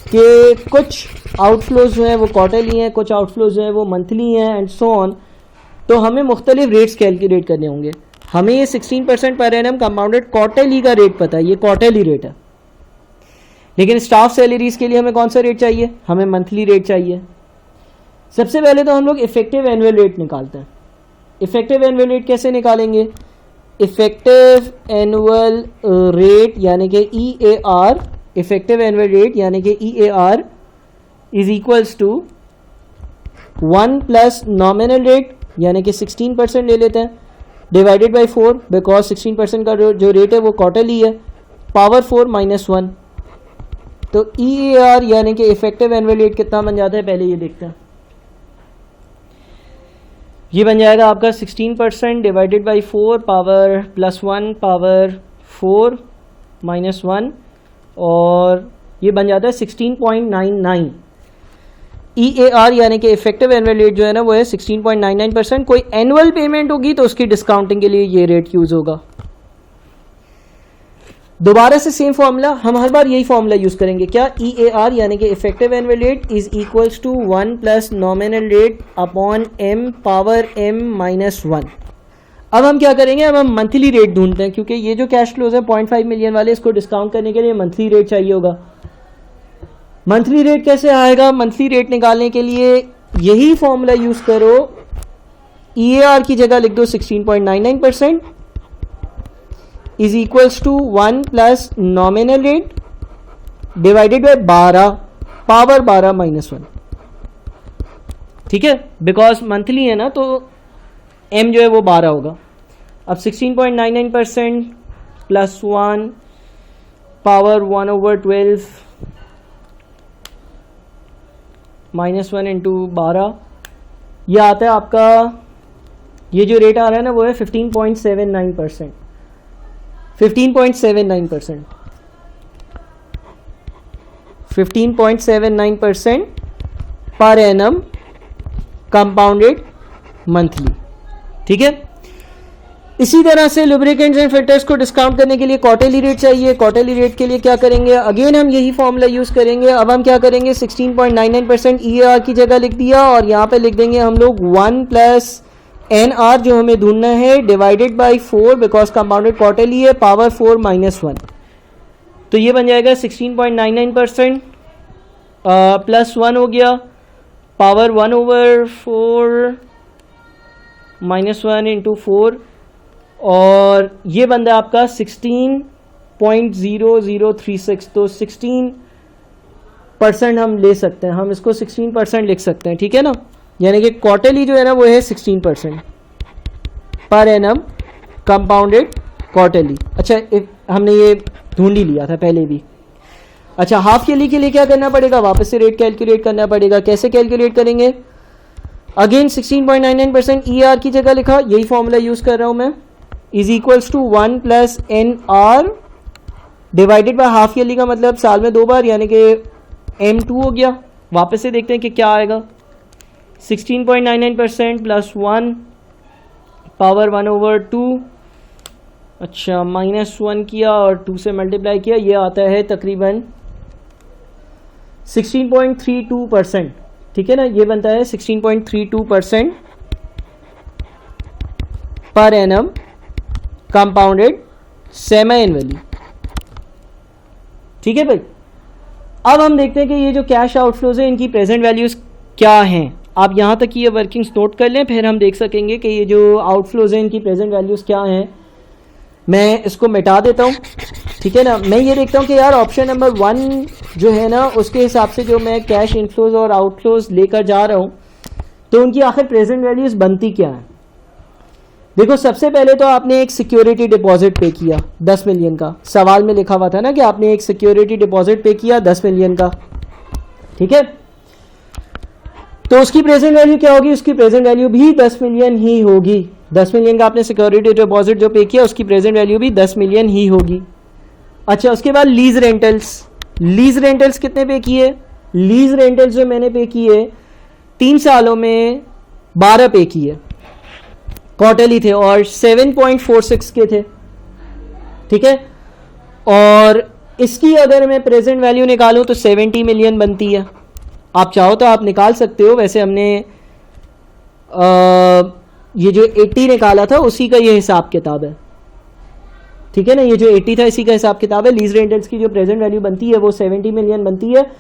कि कुछ आउटफ्लोज जो हैं वो क्वार्टरली हैं, कुछ आउटफ्लोज जो हैं वो मंथली हैं एंड सो ऑन। तो हमें मुख्तलिफ रेट्स कैलकुलेट करने होंगे। हमें ये 16% पर एनम कंपाउंडेड क्वार्टरली का रेट पता है, ये क्वार्टरली रेट है। लेकिन स्टाफ सैलरीज के लिए हमें कौन सा रेट चाहिए? हमें मंथली रेट चाहिए। सबसे पहले तो हम लोग इफेक्टिव एनुअल रेट निकालते हैं। इफेक्टिव एनुअल रेट कैसे निकालेंगे? इफेक्टिव एनुअल रेट यानी कि EAR, इफेक्टिव एनुअल रेट यानी कि EAR is equals to 1 plus nominal rate यानी कि 16% ले लेते हैं, डिवाइडेड बाई 4 बिकॉज 16% का जो रेट है वो क्वार्टरली है, पावर 4 माइनस 1। तो EAR यानी कि इफेक्टिव एनुअल रेट कितना बन जाता है पहले ये देखते हैं। ये बन जाएगा आपका 16% divided by 4 power plus 1 power 4 minus 1, और ये बन जाता है 16.99। EAR यानी कि इफेक्टिव एनुअल रेट जो है ना वो है 16.99%। कोई एनुअल पेमेंट होगी तो उसकी डिस्काउंटिंग के लिए ये रेट यूज होगा। दोबारा से सेम फॉर्मूला, हम हर बार यही फॉर्मूला यूज करेंगे। क्या? EAR यानी कि effective annual rate is equals to 1 plus nominal rate upon m power m minus 1। अब हम क्या करेंगे? अब हम मंथली रेट ढूंढते हैं, क्योंकि ये जो कैश फ्लोज है 0.5 मिलियन वाले, इसको डिस्काउंट करने के लिए मंथली रेट चाहिए होगा। मंथली रेट कैसे आएगा? मंथली रेट निकालने के लिए यही फॉर्मूला यूज करो। EAR की जगह लिख दो 16.99% is equals to 1 plus nominal rate divided by 12 power 12 minus 1, ठीक है। बिकॉज मंथली है ना तो m जो है वो 12 होगा। अब 16.99% प्लस 1 पावर 1/12 माइनस 1 इंटू 12, यह आता है आपका, ये जो रेट आ रहा है ना वो है 15.79%। 15.79% 15.79% पर एनम कंपाउंडेड मंथली, ठीक है। इसी तरह से लुब्रिकेंट्स एंड फिल्टर्स को डिस्काउंट करने के लिए क्वार्टरली रेट चाहिए। क्वार्टरली रेट के लिए क्या करेंगे? अगेन हम यही फॉर्मूला यूज करेंगे। अब हम क्या करेंगे? 16.99% EAR की जगह लिख दिया, और यहाँ पे लिख देंगे हम लोग 1 प्लस NR जो हमें ढूंढना है divided by 4 because compounded quarterly है, पावर 4 माइनस 1। तो ये बन जाएगा 16.99% प्लस 1 हो गया, पावर 1/4 माइनस 1 इंटू 4, और ये बंदा है आपका 16.0036। तो 16% हम ले सकते हैं, हम इसको 16% लिख सकते हैं, ठीक है ना। यानी कि क्वार्टरली जो है ना वो है 16% पर एनम कंपाउंडेड क्वार्टरली। अच्छा, हमने ये ढूंढ ही लिया था पहले भी। अच्छा, हाफ ईयरली के लिए क्या करना पड़ेगा? वापस से रेट कैलकुलेट करना पड़ेगा। कैसे कैलकुलेट करेंगे? अगेन 16.99% EAR की जगह लिखा, यही फॉर्मूला यूज कर रहा हूं मैं, is equals to 1 plus NR divided by half yearly का मतलब साल में 2 बार, यानी कि M2 हो गया। वापस से देखते हैं कि क्या आएगा। 16.99% प्लस 1 पावर 1/2, अच्छा माइनस 1 किया और 2 से मल्टीप्लाई किया, ये आता है तकरीबन 16.32%, ठीक है ना। ये बनता है 16.32% per annum compounded semi annually, ठीक है भाई। अब हम देखते हैं कि ये जो कैश आउटफ्लोज है इनकी प्रेजेंट वैल्यूज क्या हैं। आप यहाँ तक की ये वर्किंग्स नोट कर लें, फिर हम देख सकेंगे कि ये जो आउटफ्लोज हैं इनकी प्रेजेंट वैल्यूज़ क्या हैं। मैं इसको मिटा देता हूँ, ठीक है ना। मैं ये देखता हूँ कि यार ऑप्शन नंबर 1 जो है ना उसके हिसाब से जो मैं कैश इनफ्लोज और आउटफ्लोज लेकर जा रहा हूँ तो उनकी आखिर प्रेजेंट वैल्यूज़ बनती क्या है। देखो सबसे पहले तो आपने एक सिक्योरिटी डिपॉजिट पे किया 10 मिलियन का, सवाल में लिखा हुआ था ना कि आपने एक सिक्योरिटी डिपॉजिट पे किया 10 मिलियन का, ठीक है। तो उसकी प्रेजेंट वैल्यू क्या होगी, उसकी प्रेजेंट वैल्यू भी 10 मिलियन ही होगी। 10 मिलियन का आपने सिक्योरिटी डिपॉजिट जो पे किया उसकी प्रेजेंट वैल्यू भी 10 मिलियन ही होगी। अच्छा, उसके बाद लीज रेंटल्स, लीज रेंटल्स कितने पे किए, लीज रेंटल्स जो मैंने पे किए 3 सालों में 12 पे किए, क्वार्टरली थे और 7.46 के थे, ठीक है। और इसकी अगर मैं प्रेजेंट वैल्यू निकालूं तो 70 मिलियन बनती है। आप चाहो तो आप निकाल सकते हो, वैसे हमने ये जो 80 निकाला था उसी का ये हिसाब किताब है, ठीक है ना। ये जो 80 था इसी का हिसाब किताब है। लीज रेंटल्स की जो प्रेजेंट वैल्यू बनती है वो 70 मिलियन बनती है,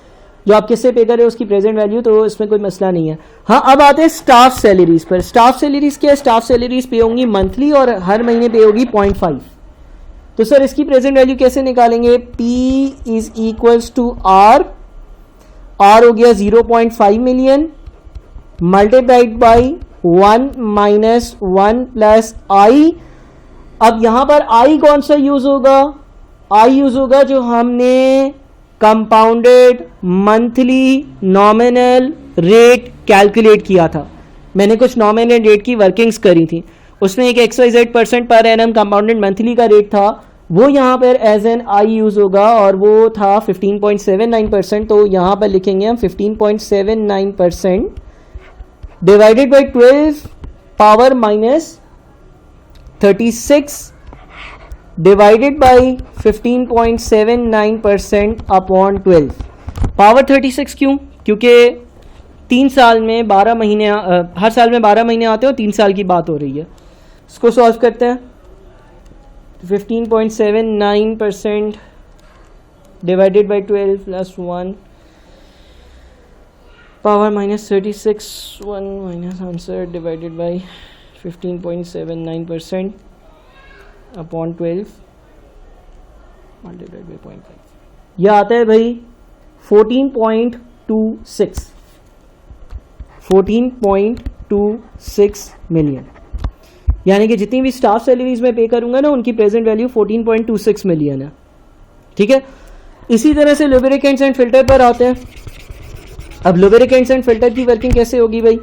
जो आप किससे पे कर रहे हो उसकी प्रेजेंट वैल्यू, तो इसमें कोई मसला नहीं है। हाँ, अब आते हैं स्टाफ सैलरीज पर। स्टाफ सैलरीज क्या है, स्टाफ सैलरीज पे होंगी मंथली और हर महीने पे होगी 0.5। तो सर इसकी प्रेजेंट वैल्यू कैसे निकालेंगे, P is equals to R, R हो गया 0.5 million multiplied by 1 minus 1 plus I। अब यहां पर I कौन सा यूज होगा, I यूज होगा जो हमने compounded monthly nominal rate calculate किया था। मैंने कुछ नॉमिनल रेट की वर्किंग्स करी थी, उसमें एक XYZ% per annum compounded monthly का रेट था, वो यहाँ पर एज एन आई यूज होगा और वो था 15.79%। तो यहाँ पर लिखेंगे हम 15.79% divided by 12 power minus 36 divided by 15.79% upon 12 power 36। क्यों, क्योंकि 3 साल में 12 महीने, हर साल में 12 महीने आते हो, 3 साल की बात हो रही है। इसको सॉल्व करते हैं। 15.79% divided by 12 plus 1 power minus 36, 1 minus answer divided by 15.79% upon 12 multiplied by 0.5, यह आता है भाई 14.26 मिलियन। यानी कि जितनी भी स्टाफ सैलरीज में पे करूंगा ना उनकी प्रेजेंट वैल्यू 14.26 मिलियन है, ठीक है। इसी तरह से लुब्रिकेंट्स एंड फिल्टर पर आते हैं। अब लुब्रिकेंट्स एंड फिल्टर की वर्किंग कैसे होगी भाई,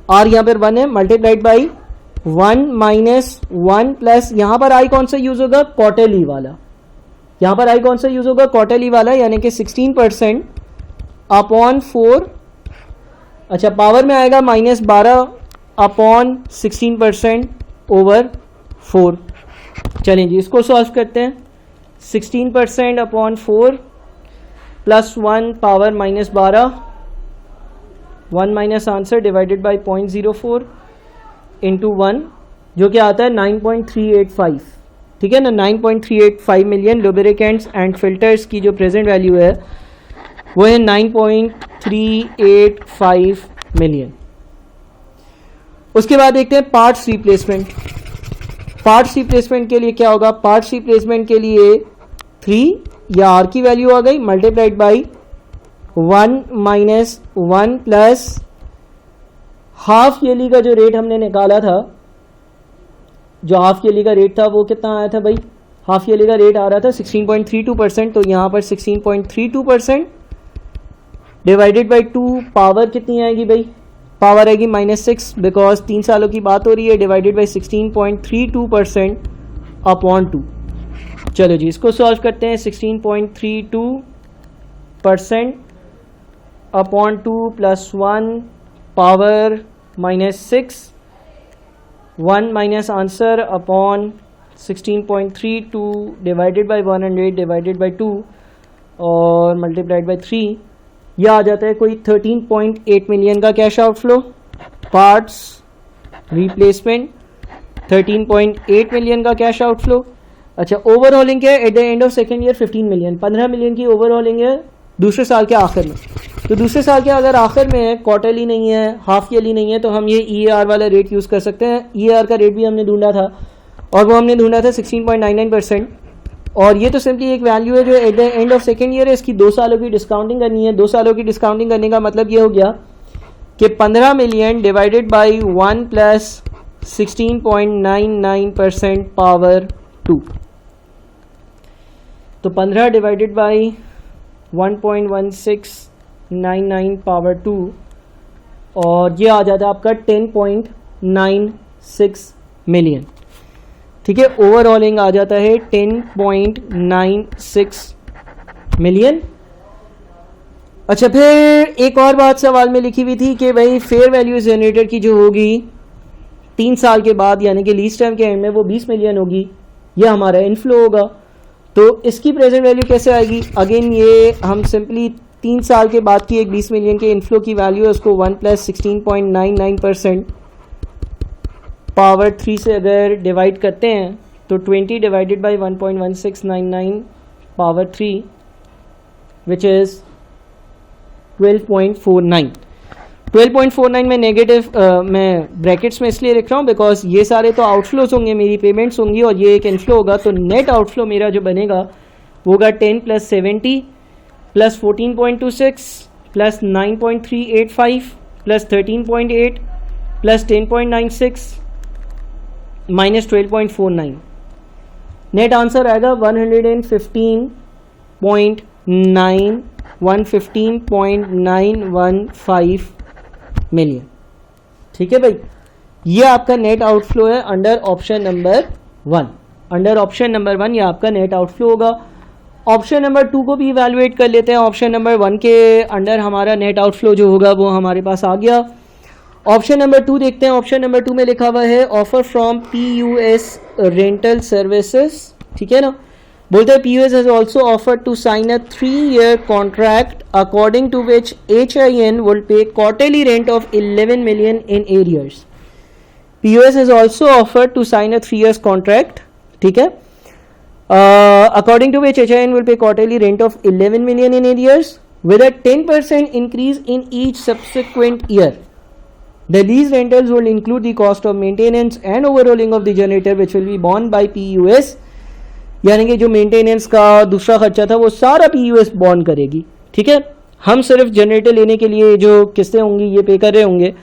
R यहाँ पर 1 है मल्टीप्लाइड बाई 1 माइनस 1 प्लस, यहां पर I कौन सा यूज होगा, क्वार्टरली वाला। यहां पर I कौन सा यूज होगा, क्वार्टरली वाला, यानी कि 16% अपॉन 4। अच्छा, पावर में आएगा माइनस 12 अपॉन 16% ओवर 4। चलें जी, इसको सॉल्व करते हैं। 16% upon 4 plus 1 power minus 12, 1 minus answer divided by 0.04 into 1, जो कि आता है 9.385, ठीक है ना। 9.385 मिलियन लुब्रिकेंट्स एंड फिल्टर्स की जो प्रेजेंट वैल्यू है वो है 9.385 मिलियन। उसके बाद देखते हैं पार्ट्स रिप्लेसमेंट। पार्ट्स रिप्लेसमेंट के लिए क्या होगा, पार्ट्स रिप्लेसमेंट के लिए 3 या R की वैल्यू आ गई multiplied by 1 minus 1 plus half yearly का जो रेट हमने निकाला था, जो हाफ ईयरली का रेट था वो कितना आया था भाई, हाफ ईयरली का रेट आ रहा था 16.32%। तो यहाँ पर 16.32% डिवाइडेड बाई 2, पावर कितनी आएगी भाई, पावर आएगी -6 बिकॉज 3 सालों की बात हो रही है, डिवाइडेड बाई 16.32% अपॉन 2। चलो जी, इसको सॉल्व करते हैं। 16.32% upon 2 plus 1 power -6, 1 minus answer upon 16.32 divided by 100 divided by 2 और मल्टीप्लाइड बाई 3, यह आ जाता है कोई 13.8 मिलियन का cash outflow. Parts replacement 13.8 million का कैश आउटफ्लो। अच्छा, ओवरऑलिंग क्या है, eight the end of second year 15 million, 15 million की ओवरऑलिंग है दूसरे साल के आखिर में। तो दूसरे साल के अगर आखिर में है, क्वार्टरली नहीं है, हाफ ईयरली नहीं है, तो हम ये EAR वाला रेट यूज़ कर सकते हैं। EAR का रेट भी हमने ढूंढा था और वो हमने ढूंढा था 16.99%। और ये तो सिंपली एक वैल्यू है जो eight the end of second year है, इसकी 2 सालों की डिस्काउंटिंग करनी है। 2 सालों की डिस्काउंटिंग करने का मतलब ये हो गया कि 15 million divided by 1 plus 16.99% power 2, तो 15 डिवाइडेड बाई 1.1699 पावर 2 और ये आ जाता है आपका 10.96 मिलियन। ठीक है, ओवरऑलिंग आ जाता है 10.96 मिलियन। अच्छा, फिर एक और बात सवाल में लिखी हुई थी कि भाई फेयर वैल्यू जनरेटर की जो होगी 3 साल के बाद यानी कि लीज टाइम के एंड में वो 20 मिलियन होगी, यह हमारा इनफ्लो होगा। तो इसकी प्रेजेंट वैल्यू कैसे आएगी? अगेन ये हम सिंपली 3 साल के बाद की एक 20 मिलियन के इनफ्लो की वैल्यू है, उसको 1 प्लस 16.99% पावर 3 से अगर डिवाइड करते हैं तो 20 divided by 1.1699 power 3 which is 12.49। 12.49 में नेगेटिव मैं ब्रैकेट्स में इसलिए लिख रहा हूँ बिकॉज ये सारे तो आउटफ्लोज होंगे, मेरी पेमेंट्स होंगी और ये एक इनफ्लो होगा। तो नेट आउटफ्लो मेरा जो बनेगा वो होगा 10 plus 70 plus 14.26 plus 9.385 plus 13.8 plus 10.96 minus 12.49। Net answer आएगा 115.915 मिलियन। ठीक है भाई, ये आपका नेट आउटफ्लो है under option number 1। Under option number 1 ये आपका नेट आउटफ्लो होगा। ऑप्शन नंबर 2 को भी इवैल्यूएट कर लेते हैं। ऑप्शन नंबर 1 के अंडर हमारा नेट आउटफ्लो जो होगा वो हमारे पास आ गया। ऑप्शन नंबर 2 देखते हैं। ऑप्शन नंबर 2 में लिखा हुआ है offer from PUS rental services. ठीक है ना, बोलते हैं PUS has also offered to sign a 3-year contract according to which HIN will pay quarterly rent of 11 million in arrears. PUS has also offered to sign a 3 years contract. ठीक है, according to which HIN will pay quarterly rent of 11 million in arrears with a 10% increase in each subsequent year. The lease rentals will include the cost of maintenance and overhauling of the generator which will be borne by PUS. यानी कि जो मेंटेनेंस का दूसरा खर्चा था वो सारा PUS बॉर्न करेगी। ठीक है, हम सिर्फ जनरेटर लेने के लिए जो किस्तें होंगी ये पे कर रहे होंगे।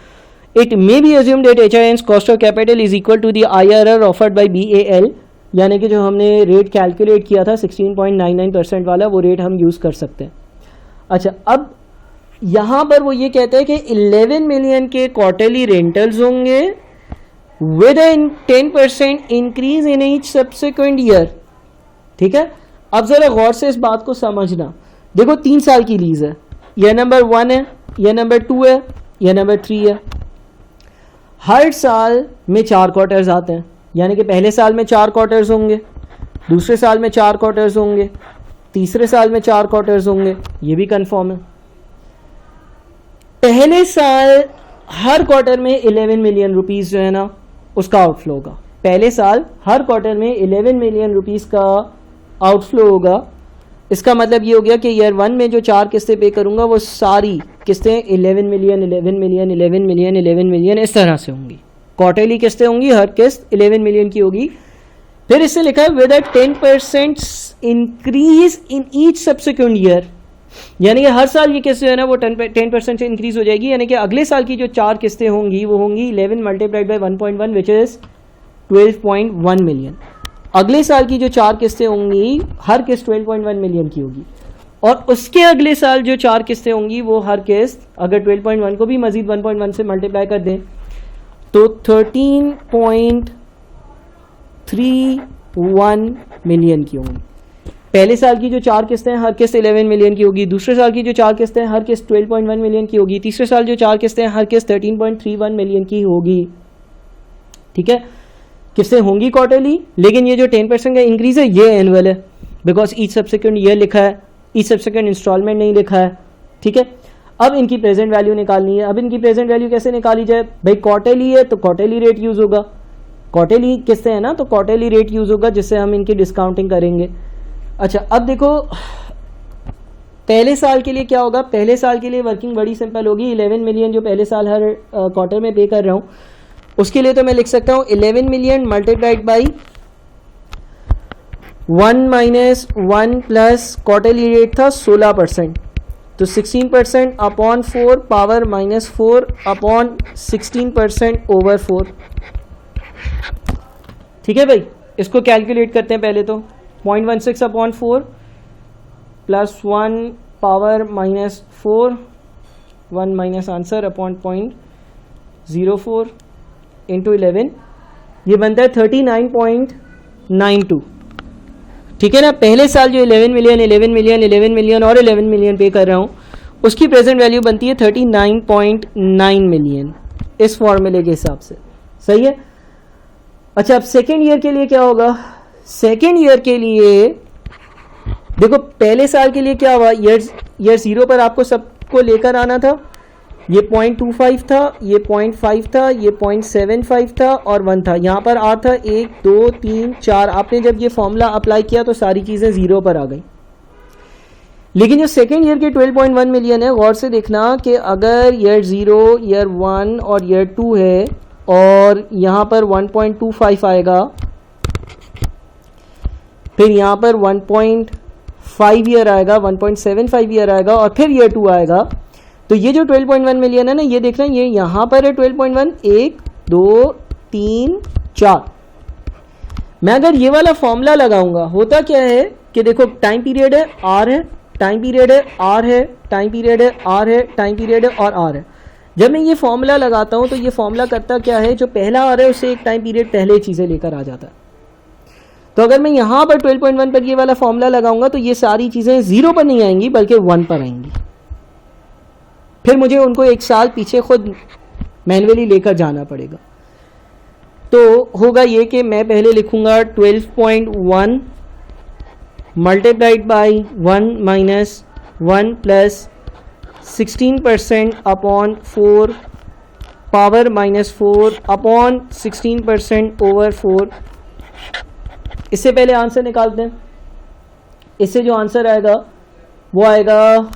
It may be assumed that HIN's cost of capital is equal to the IRR offered by BAL, यानी कि जो हमने रेट कैलकुलेट किया था 16.99% वाला, वो रेट हम यूज़ कर सकते हैं। अच्छा, अब यहाँ पर वो ये कहता है कि 11 मिलियन के क्वार्टरली रेंटल्स होंगे with in 10% increase in each subsequent year. ठीक है, अब जरा गौर से इस बात को समझना। देखो 3 साल की लीज है, यह नंबर 1 है, यह नंबर 2 है, यह नंबर 3 है। हर साल में 4 क्वार्टर्स आते हैं, यानी कि पहले साल में 4 क्वार्टर्स होंगे, दूसरे साल में 4 क्वार्टर्स होंगे, तीसरे साल में 4 क्वार्टर्स होंगे, ये भी कंफर्म है। पहले साल हर क्वार्टर में 11 मिलियन रुपीस जो है ना उसका आउटफ्लो होगा। पहले साल हर क्वार्टर में 11 मिलियन रुपीस का आउटफ्लो होगा। इसका मतलब ये हो गया कि ईयर 1 में जो 4 किस्तें पे करूंगा वो सारी किस्तें 11 मिलियन 11 मिलियन 11 मिलियन 11 मिलियन इस तरह से होंगी। क्वार्टरली किस्तें होंगी, हर किस्त 11 मिलियन की होगी। फिर इससे लिखा है with a 10% increase in each subsequent year, यानी कि हर साल ये किस्त जो है ना वो 10% से इंक्रीज हो जाएगी। यानी कि अगले साल की जो 4 किस्तें होंगी वो होंगी 11 multiplied by 1.1 which is 12.1 million. अगले साल की जो 4 किस्तें होंगी हर किस्त 12.1 मिलियन की होगी, और उसके अगले साल जो 4 किस्तें होंगी वो हर किस्त अगर 12.1 को भी मजीद 1.1 से मल्टीप्लाई कर दें तो 13.31 मिलियन की होंगी। पहले साल की जो 4 किस्तें हर किस्त 11 मिलियन की होगी, दूसरे साल की जो 4 किस्तें हर किस्त 12.1 मिलियन की होगी, तीसरे साल जो 4 किस्तें हर किस्त 13.31 मिलियन की होगी। ठीक है, किस्तें होंगी क्वार्टरली, लेकिन ये जो 10% का इंक्रीज है ये एनुअल है बिकॉज ईच सब्सिक्वेंट ईयर लिखा है, ईच सब्सिक्वेंट इंस्टॉलमेंट नहीं लिखा है। ठीक है, अब इनकी प्रेजेंट वैल्यू निकालनी है। अब इनकी प्रेजेंट वैल्यू कैसे निकाली जाए भाई? क्वार्टरली है तो क्वार्टरली रेट यूज होगा, क्वार्टरली किस्तें हैं ना तो क्वार्टरली रेट यूज होगा जिससे हम इनकी डिस्काउंटिंग करेंगे। अच्छा, अब देखो पहले साल के लिए क्या होगा, पहले साल के लिए वर्किंग बड़ी सिंपल होगी, 11 मिलियन जो पहले साल हर क्वार्टर में पे कर रहा हूँ, उसके लिए तो मैं लिख सकता हूँ 11 million multiplied by 1 minus 1 plus quarterly rate था 16%, तो 16% अपॉन 4 पावर -4 अपॉन 16% ओवर 4। ठीक है भाई, इसको कैलकुलेट करते हैं पहले तो 0.16 upon 4 plus 1 power -4 1 minus answer upon 0.04 into 11, ये बनता है 39.92। ठीक है ना, पहले साल जो 11 मिलियन 11 मिलियन 11 मिलियन और 11 मिलियन पे कर रहा हूँ, उसकी प्रेजेंट वैल्यू बनती है 39.9 मिलियन इस फॉर्मूले के हिसाब से। सही है। अच्छा, अब सेकेंड ईयर के लिए क्या होगा, सेकेंड ईयर के लिए देखो पहले साल के लिए क्या हुआ, ईयर 0 पर आपको सबको लेकर आना था, ये 0.25 था, ये 0.5 था, ये 0.75 था और 1 था, यहाँ पर आ था 1 2 3 4। आपने जब ये फॉर्मूला अप्लाई किया तो सारी चीज़ें 0 पर आ गई। लेकिन जो सेकेंड ईयर के 12.1 मिलियन है, गौर से देखना कि अगर ईयर 0, ईयर 1 और ईयर 2 है और यहाँ पर 1.25 आएगा, फिर यहाँ पर 1.5 ईयर आएगा, 1.75 ईयर आएगा और फिर ईयर 2 आएगा, तो ये जो 12.1 मिलियन है ना, ये देख रहे हैं, ये यहाँ पर है 12.1, 1 2 3 4। मैं अगर ये वाला फॉर्मूला लगाऊंगा, होता क्या है कि देखो टाइम पीरियड है, आर है, टाइम पीरियड है, आर है, टाइम पीरियड है, आर है, टाइम पीरियड है और आर है। जब मैं ये फॉर्मूला लगाता हूं तो ये फॉर्मूला करता क्या है, जो पहला आर है उससे एक टाइम पीरियड पहले चीज़ें लेकर आ जाता है। तो अगर मैं यहाँ पर 12.1 पर ये वाला फॉर्मूला लगाऊंगा तो ये सारी चीज़ें 0 पर नहीं आएंगी बल्कि 1 पर आएंगी। फिर मुझे उनको एक साल पीछे खुद मैन्युअली लेकर जाना पड़ेगा। तो होगा ये कि मैं पहले लिखूंगा 12.1 multiplied by 1 minus 1 plus 16% upon 4 power -4 upon 16% over 4। इससे पहले आंसर निकालते हैं। इससे जो आंसर आएगा वो आएगा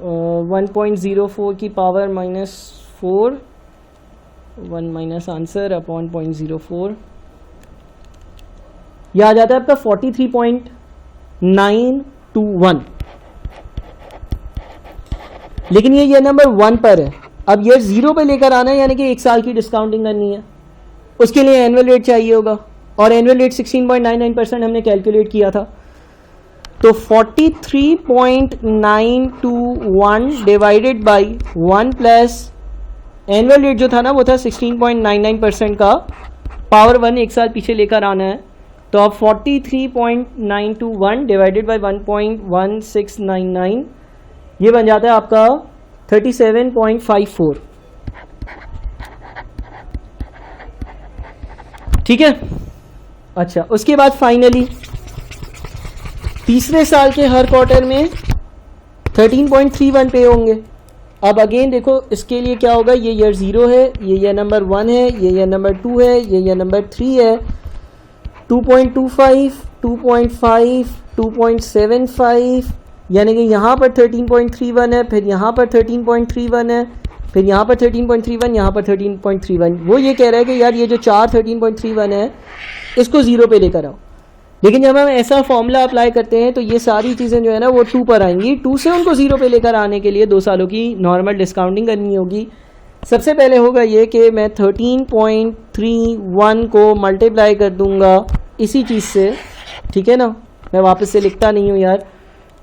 1.04 की पावर -4, 1 माइनस आंसर अपॉन 0.04, यह आ जाता है आपका 43.921। लेकिन ये नंबर 1 पर है। अब ईयर 0 पे लेकर आना है, यानी कि एक साल की डिस्काउंटिंग करनी है, उसके लिए एनुअल रेट चाहिए होगा और एनुअल रेट 16.99% हमने कैलकुलेट किया था। तो 43.921 divided by 1 plus annual rate जो था ना वो था 16.99% का, पावर 1 एक साल पीछे लेकर आना है। तो अब 43.921 डिवाइडेड बाई 1.1699, ये बन जाता है आपका 37.54। ठीक है। अच्छा, उसके बाद फाइनली तीसरे साल के हर क्वार्टर में 13.31 पे होंगे। अब अगेन देखो इसके लिए क्या होगा, ये ईयर 0 है, ये ईयर नंबर 1 है, ये ईयर नंबर 2 है, ये ईयर नंबर 3 है। 2.25, 2.5, 2.75, यानी कि यहाँ पर 13.31 है, फिर यहाँ पर 13.31 है, फिर यहाँ पर 13.31, यहाँ पर 13.31। वो ये कह रहा है कि यार ये जो 13.31 है इसको 0 पे लेकर आओ। लेकिन जब हम ऐसा फॉर्मूला अप्लाई करते हैं तो ये सारी चीज़ें जो है ना वो 2 पर आएंगी। 2 से उनको 0 पे लेकर आने के लिए 2 सालों की नॉर्मल डिस्काउंटिंग करनी होगी। सबसे पहले होगा ये कि मैं 13.31 को मल्टीप्लाई कर दूंगा इसी चीज़ से। ठीक है ना, मैं वापस से लिखता नहीं हूँ यार,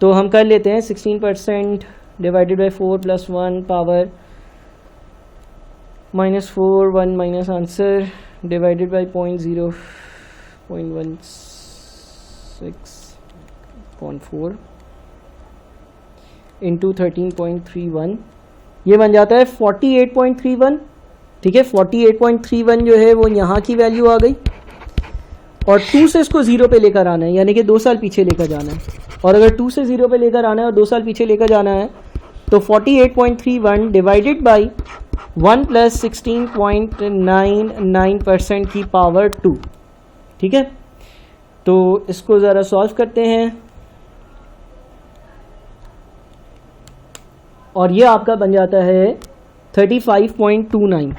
तो हम कर लेते हैं 16% divided by 4 plus 1 power -4, 1 minus answer divided by 0.16.4 into 13.31, ये बन जाता है 48.31। ठीक है, 48.31 जो है वो यहाँ की वैल्यू आ गई और 2 से इसको 0 पे लेकर आना है, यानी कि 2 साल पीछे लेकर जाना है। और अगर 2 से 0 पे लेकर आना है और 2 साल पीछे लेकर जाना है तो 48.31 डिवाइडेड बाई 1 प्लस 16.99% की पावर 2। ठीक है, तो इसको ज़रा सॉल्व करते हैं। और ये आपका बन जाता है 35.29।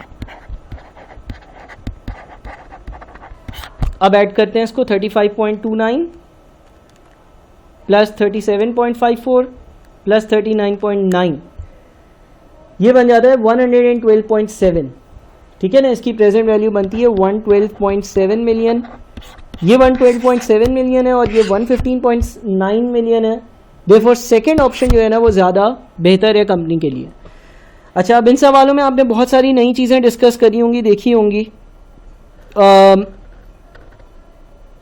अब ऐड करते हैं इसको, 35.29 प्लस 37.54 प्लस 39.9, ये बन जाता है 112.7। ठीक है ना, इसकी प्रेजेंट वैल्यू बनती है 112.7 मिलियन। ये 112.7 मिलियन है और ये 115.9 मिलियन है। देयरफॉर सेकंड ऑप्शन जो है ना वो ज़्यादा बेहतर है कंपनी के लिए। अच्छा, अब इन सवालों में आपने बहुत सारी नई चीज़ें डिस्कस करी होंगी, देखी होंगी,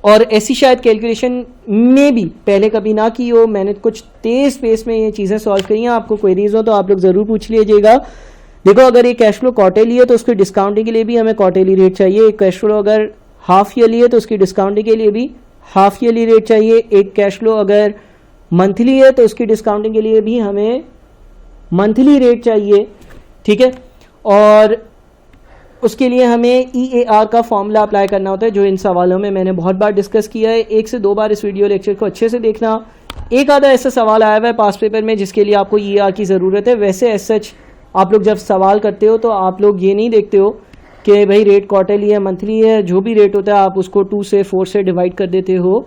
और ऐसी शायद कैलकुलेशन में भी पहले कभी ना की हो। मैंने कुछ तेज़ स्पेस में ये चीज़ें सॉल्व करी हैं। आपको क्वेरीज हो तो आप लोग ज़रूर पूछ लीजिएगा। देखो, अगर ये कैश फ्लो क्वार्टरली है तो उसकी डिस्काउंटिंग के लिए भी हमें क्वार्टरली रेट चाहिए। एक कैश फ्लो अगर हाफ ईयरली है तो उसकी डिस्काउंटिंग के लिए भी हाफ ईयरली रेट चाहिए। एक कैश फ्लो अगर मंथली है तो उसकी डिस्काउंटिंग के लिए भी हमें मंथली रेट चाहिए। ठीक है, और उसके लिए हमें EAR का फॉर्मूला अप्लाई करना होता है, जो इन सवालों में मैंने बहुत बार डिस्कस किया है। 1 से 2 बार इस वीडियो लेक्चर को अच्छे से देखना। एक आधा ऐसा सवाल आया हुआ है पास पेपर में जिसके लिए आपको EAR की ज़रूरत है। वैसे एज सच आप लोग जब सवाल करते हो तो आप लोग ये नहीं देखते हो कि भाई रेट क्वार्टरली है, मंथली है, जो भी रेट होता है आप उसको 2 से 4 से डिवाइड कर देते हो।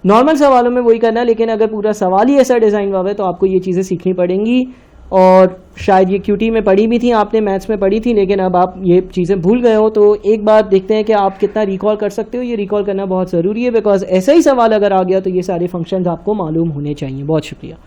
नॉर्मल सवालों में वही करना है, लेकिन अगर पूरा सवाल ही ऐसा डिज़ाइन हुआ है तो आपको ये चीज़ें सीखनी पड़ेंगी। और शायद ये QT में पढ़ी भी थी आपने, मैथ्स में पढ़ी थी, लेकिन अब आप ये चीज़ें भूल गए हो। तो एक बार देखते हैं कि आप कितना रिकॉल कर सकते हो। ये रिकॉल करना बहुत ज़रूरी है, बिकॉज ऐसा ही सवाल अगर आ गया तो ये सारे फंक्शंस आपको मालूम होने चाहिए। बहुत शुक्रिया।